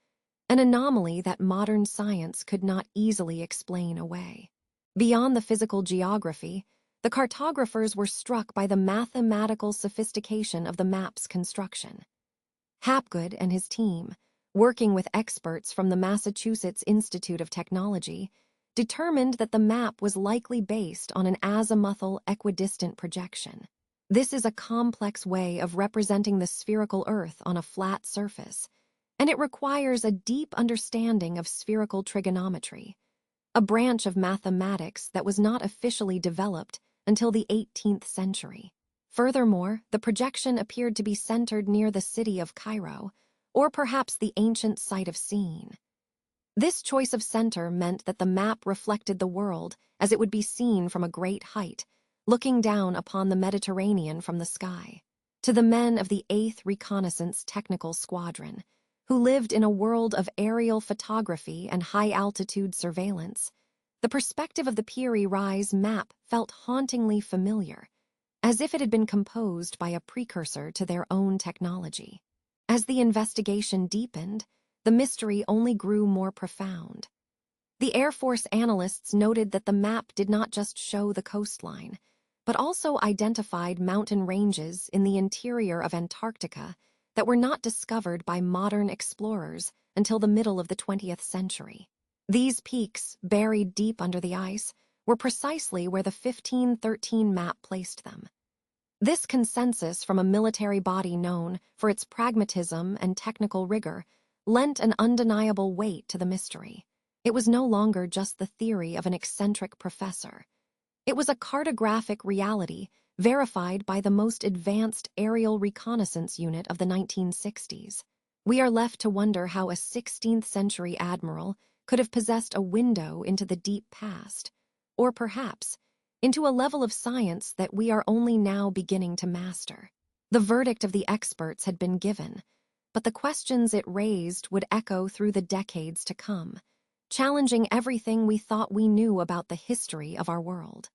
[SPEAKER 1] an anomaly that modern science could not easily explain away. Beyond the physical geography, the cartographers were struck by the mathematical sophistication of the map's construction. Hapgood and his team, working with experts from the Massachusetts Institute of Technology, determined that the map was likely based on an azimuthal equidistant projection. This is a complex way of representing the spherical Earth on a flat surface, and it requires a deep understanding of spherical trigonometry, a branch of mathematics that was not officially developed until the 18th century. Furthermore, the projection appeared to be centered near the city of Cairo, or perhaps the ancient site of Sin. This choice of center meant that the map reflected the world as it would be seen from a great height, looking down upon the Mediterranean from the sky. To the men of the 8th Reconnaissance Technical Squadron, who lived in a world of aerial photography and high-altitude surveillance, the perspective of the Piri Reis map felt hauntingly familiar, as if it had been composed by a precursor to their own technology. As the investigation deepened, the mystery only grew more profound. The Air Force analysts noted that the map did not just show the coastline, but also identified mountain ranges in the interior of Antarctica that were not discovered by modern explorers until the middle of the 20th century. These peaks, buried deep under the ice, were precisely where the 1513 map placed them. This consensus from a military body known for its pragmatism and technical rigor lent an undeniable weight to the mystery. It was no longer just the theory of an eccentric professor. It was a cartographic reality verified by the most advanced aerial reconnaissance unit of the 1960s. We are left to wonder how a 16th-century admiral could have possessed a window into the deep past, or perhaps into a level of science that we are only now beginning to master. The verdict of the experts had been given, but the questions it raised would echo through the decades to come, challenging everything we thought we knew about the history of our world.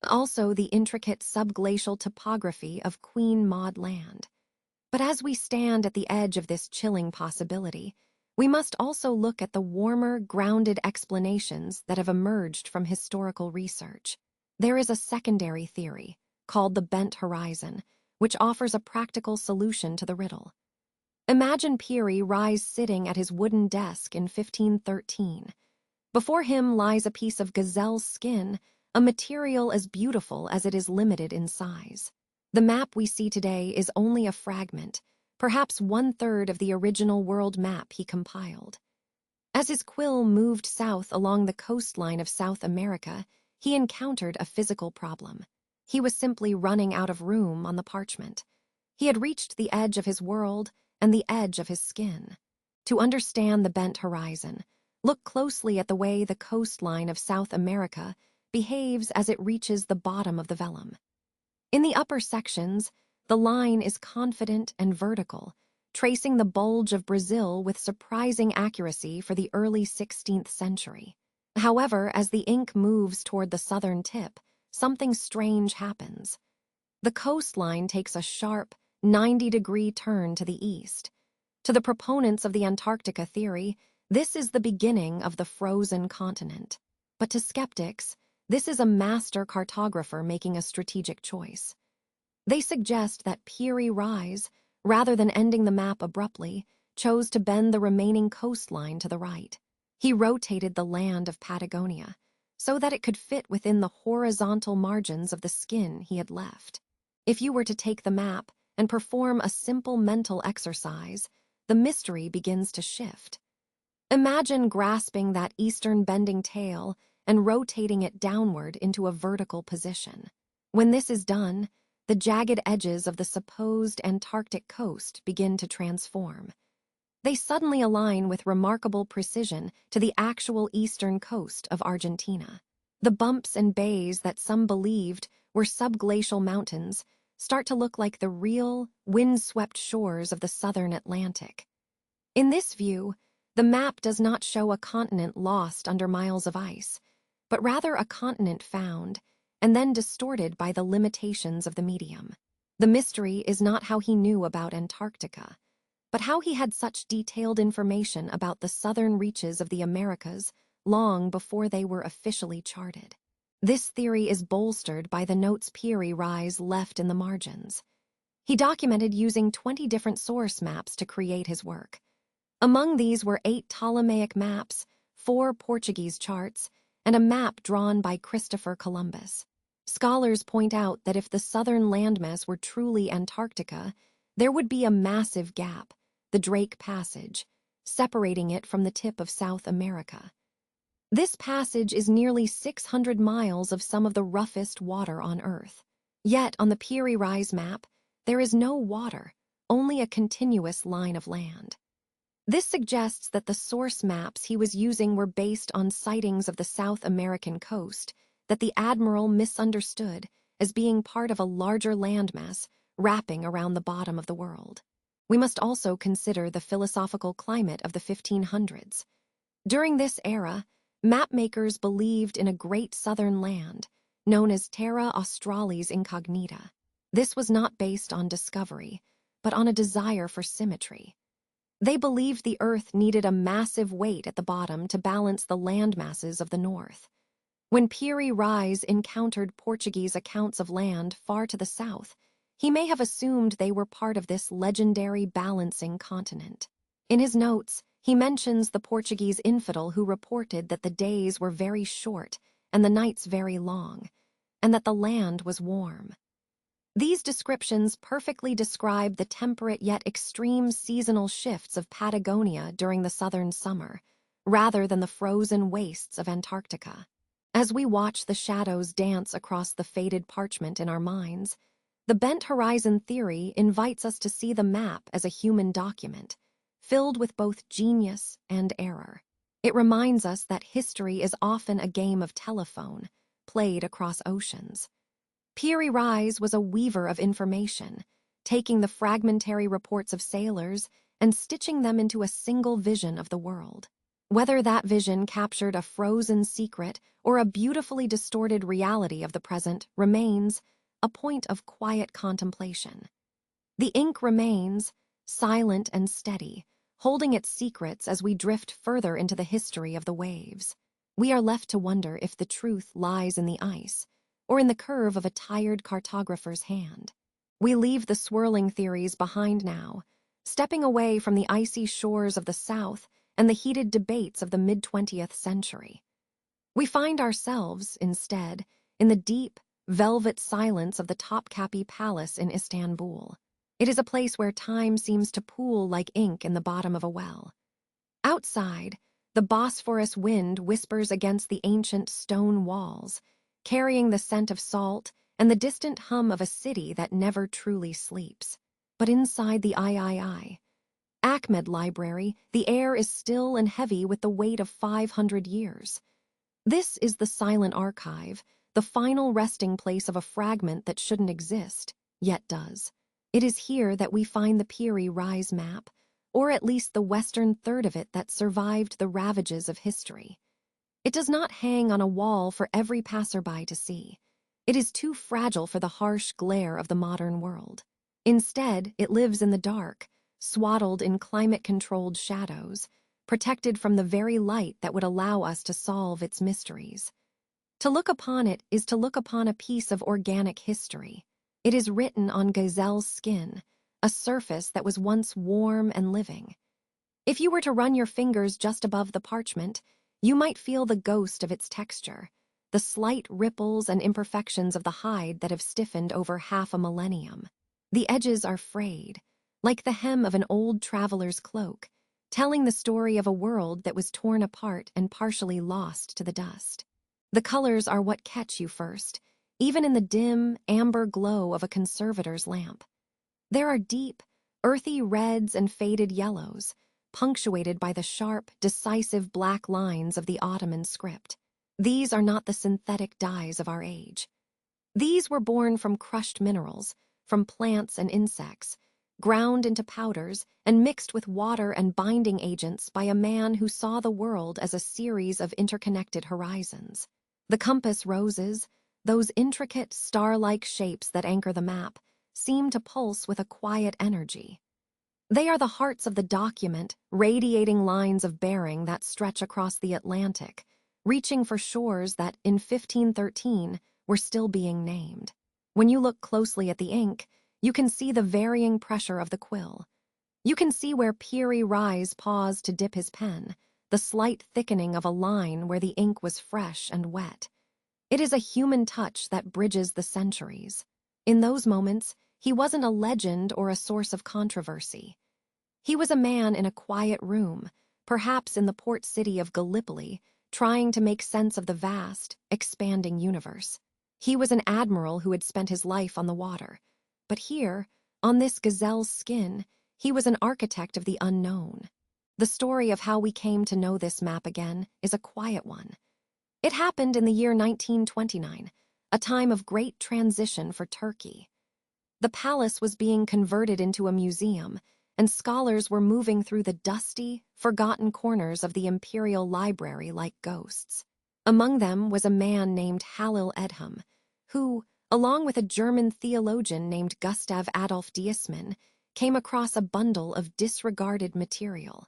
[SPEAKER 1] Also the intricate subglacial topography of Queen Maud Land. But as we stand at the edge of this chilling possibility, we must also look at the warmer, grounded explanations that have emerged from historical research. There is a secondary theory, called the bent horizon, which offers a practical solution to the riddle. Imagine Piri Reis sitting at his wooden desk in 1513. Before him lies a piece of gazelle's skin, a material as beautiful as it is limited in size. The map we see today is only a fragment, perhaps 1/3 of the original world map he compiled. As his quill moved south along the coastline of South America, he encountered a physical problem. He was simply running out of room on the parchment. He had reached the edge of his world and the edge of his skin. To understand the bent horizon, look closely at the way the coastline of South America behaves as it reaches the bottom of the vellum. In the upper sections, the line is confident and vertical, tracing the bulge of Brazil with surprising accuracy for the early 16th century. However, as the ink moves toward the southern tip, something strange happens. The coastline takes a sharp, 90-degree turn to the east. To the proponents of the Antarctica theory, this is the beginning of the frozen continent. But to skeptics, this is a master cartographer making a strategic choice. They suggest that Piri Reis, rather than ending the map abruptly, chose to bend the remaining coastline to the right. He rotated the land of Patagonia so that it could fit within the horizontal margins of the skin he had left. If you were to take the map and perform a simple mental exercise, the mystery begins to shift. Imagine grasping that eastern bending tail and rotating it downward into a vertical position. When this is done, the jagged edges of the supposed Antarctic coast begin to transform. They suddenly align with remarkable precision to the actual eastern coast of Argentina. The bumps and bays that some believed were subglacial mountains start to look like the real, wind-swept shores of the southern Atlantic. In this view, the map does not show a continent lost under miles of ice, but rather a continent found and then distorted by the limitations of the medium. The mystery is not how he knew about Antarctica, but how he had such detailed information about the southern reaches of the Americas long before they were officially charted. This theory is bolstered by the notes Piri Reis left in the margins. He documented using 20 different source maps to create his work. Among these were 8 Ptolemaic maps, 4 Portuguese charts, and a map drawn by Christopher Columbus. Scholars point out that if the southern landmass were truly Antarctica, there would be a massive gap, the Drake Passage, separating it from the tip of South America. This passage is nearly 600 miles of some of the roughest water on Earth. Yet, on the Piri Reis map, there is no water, only a continuous line of land. This suggests that the source maps he was using were based on sightings of the South American coast that the admiral misunderstood as being part of a larger landmass wrapping around the bottom of the world. We must also consider the philosophical climate of the 1500s. During this era, mapmakers believed in a great southern land, known as Terra Australis Incognita. This was not based on discovery, but on a desire for symmetry. They believed the Earth needed a massive weight at the bottom to balance the landmasses of the north. When Piri Reis encountered Portuguese accounts of land far to the south, he may have assumed they were part of this legendary balancing continent. In his notes, he mentions the Portuguese infidel who reported that the days were very short and the nights very long, and that the land was warm. These descriptions perfectly describe the temperate yet extreme seasonal shifts of Patagonia during the southern summer, rather than the frozen wastes of Antarctica. As we watch the shadows dance across the faded parchment in our minds, the bent horizon theory invites us to see the map as a human document, filled with both genius and error. It reminds us that history is often a game of telephone, played across oceans. Piri Reis was a weaver of information, taking the fragmentary reports of sailors and stitching them into a single vision of the world. Whether that vision captured a frozen secret or a beautifully distorted reality of the present remains a point of quiet contemplation. The ink remains, silent and steady, holding its secrets as we drift further into the history of the waves. We are left to wonder if the truth lies in the ice, or in the curve of a tired cartographer's hand. We leave the swirling theories behind now, stepping away from the icy shores of the South and the heated debates of the mid-20th century. We find ourselves, instead, in the deep, velvet silence of the Topkapi Palace in Istanbul. It is a place where time seems to pool like ink in the bottom of a well. Outside, the Bosphorus wind whispers against the ancient stone walls, carrying the scent of salt and the distant hum of a city that never truly sleeps. But inside the III, Ahmed Library, the air is still and heavy with the weight of 500 years. This is the silent archive, the final resting place of a fragment that shouldn't exist, yet does. It is here that we find the Piri Reis map, or at least the western third of it that survived the ravages of history. It does not hang on a wall for every passerby to see. It is too fragile for the harsh glare of the modern world. Instead, it lives in the dark, swaddled in climate-controlled shadows, protected from the very light that would allow us to solve its mysteries. To look upon it is to look upon a piece of organic history. It is written on gazelle's skin, a surface that was once warm and living. If you were to run your fingers just above the parchment, you might feel the ghost of its texture, the slight ripples and imperfections of the hide that have stiffened over half a millennium. The edges are frayed, like the hem of an old traveler's cloak, telling the story of a world that was torn apart and partially lost to the dust. The colors are what catch you first, even in the dim, amber glow of a conservator's lamp. There are deep, earthy reds and faded yellows, punctuated by the sharp, decisive black lines of the Ottoman script. These are not the synthetic dyes of our age. These were born from crushed minerals, from plants and insects, ground into powders and mixed with water and binding agents by a man who saw the world as a series of interconnected horizons. The compass roses, those intricate, star-like shapes that anchor the map, seem to pulse with a quiet energy. They are the hearts of the document, radiating lines of bearing that stretch across the Atlantic, reaching for shores that, in 1513, were still being named. When you look closely at the ink, you can see the varying pressure of the quill. You can see where Piri Reis paused to dip his pen, the slight thickening of a line where the ink was fresh and wet. It is a human touch that bridges the centuries. In those moments, he wasn't a legend or a source of controversy. He was a man in a quiet room, perhaps in the port city of Gallipoli, trying to make sense of the vast, expanding universe. He was an admiral who had spent his life on the water. But here, on this gazelle's skin, he was an architect of the unknown. The story of how we came to know this map again is a quiet one. It happened in the year 1929, a time of great transition for Turkey. The palace was being converted into a museum, and scholars were moving through the dusty, forgotten corners of the imperial library like ghosts. Among them was a man named Halil Edham, who, along with a German theologian named Gustav Adolf Diesmann, came across a bundle of disregarded material.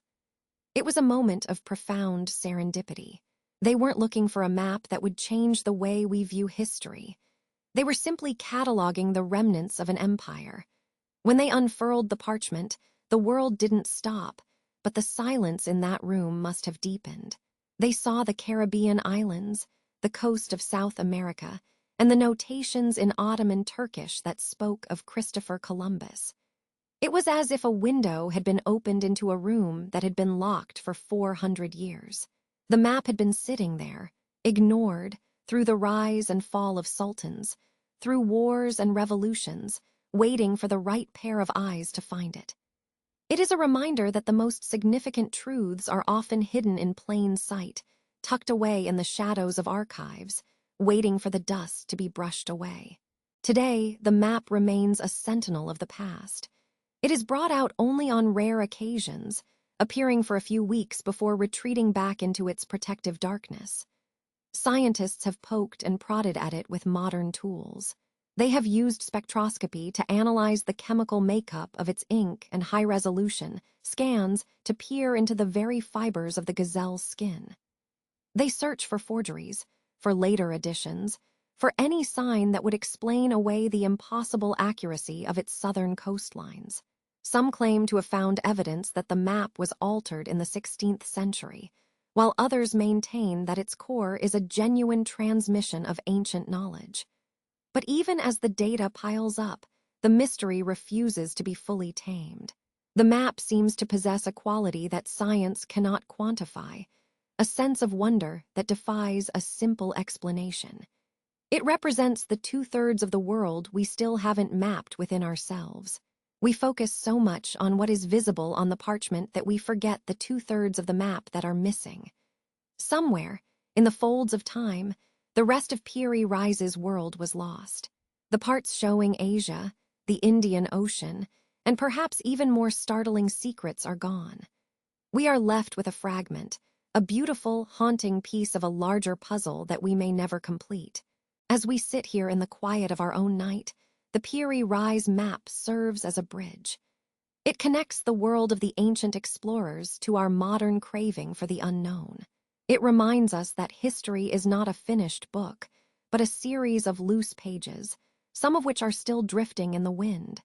[SPEAKER 1] It was a moment of profound serendipity. They weren't looking for a map that would change the way we view history. They were simply cataloging the remnants of an empire. When they unfurled the parchment, the world didn't stop, but the silence in that room must have deepened. They saw the Caribbean islands, the coast of South America, and the notations in Ottoman Turkish that spoke of Christopher Columbus. It was as if a window had been opened into a room that had been locked for 400 years. The map had been sitting there, ignored, through the rise and fall of sultans, through wars and revolutions, waiting for the right pair of eyes to find it. It is a reminder that the most significant truths are often hidden in plain sight, tucked away in the shadows of archives, waiting for the dust to be brushed away. Today, the map remains a sentinel of the past. It is brought out only on rare occasions, appearing for a few weeks before retreating back into its protective darkness. Scientists have poked and prodded at it with modern tools. They have used spectroscopy to analyze the chemical makeup of its ink and high-resolution scans to peer into the very fibers of the gazelle's skin. They search for forgeries, for later editions, for any sign that would explain away the impossible accuracy of its southern coastlines. Some claim to have found evidence that the map was altered in the 16th century, while others maintain that its core is a genuine transmission of ancient knowledge. But even as the data piles up, the mystery refuses to be fully tamed. The map seems to possess a quality that science cannot quantify, a sense of wonder that defies a simple explanation. It represents the 2/3 of the world we still haven't mapped within ourselves. We focus so much on what is visible on the parchment that we forget the 2/3 of the map that are missing. Somewhere, in the folds of time, the rest of Piri Reis's world was lost. The parts showing Asia, the Indian Ocean, and perhaps even more startling secrets are gone. We are left with a fragment, a beautiful, haunting piece of a larger puzzle that we may never complete. As we sit here in the quiet of our own night, the Piri Reis map serves as a bridge. It connects the world of the ancient explorers to our modern craving for the unknown. It reminds us that history is not a finished book, but a series of loose pages, some of which are still drifting in the wind.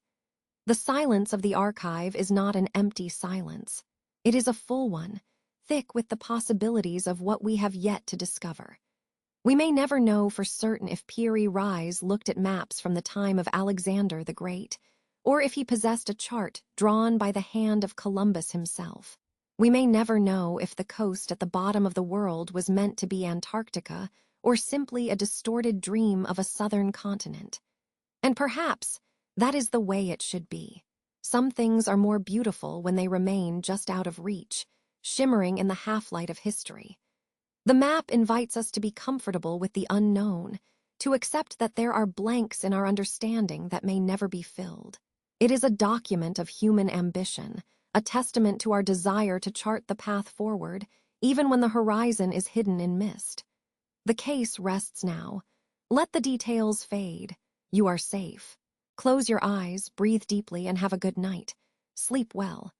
[SPEAKER 1] The silence of the archive is not an empty silence. It is a full one, thick with the possibilities of what we have yet to discover. We may never know for certain if Piri Reis looked at maps from the time of Alexander the Great, or if he possessed a chart drawn by the hand of Columbus himself. We may never know if the coast at the bottom of the world was meant to be Antarctica or simply a distorted dream of a southern continent. And perhaps that is the way it should be. Some things are more beautiful when they remain just out of reach, shimmering in the half-light of history. The map invites us to be comfortable with the unknown, to accept that there are blanks in our understanding that may never be filled. It is a document of human ambition, a testament to our desire to chart the path forward, even when the horizon is hidden in mist. The case rests now. Let the details fade. You are safe. Close your eyes, breathe deeply, and have a good night. Sleep well.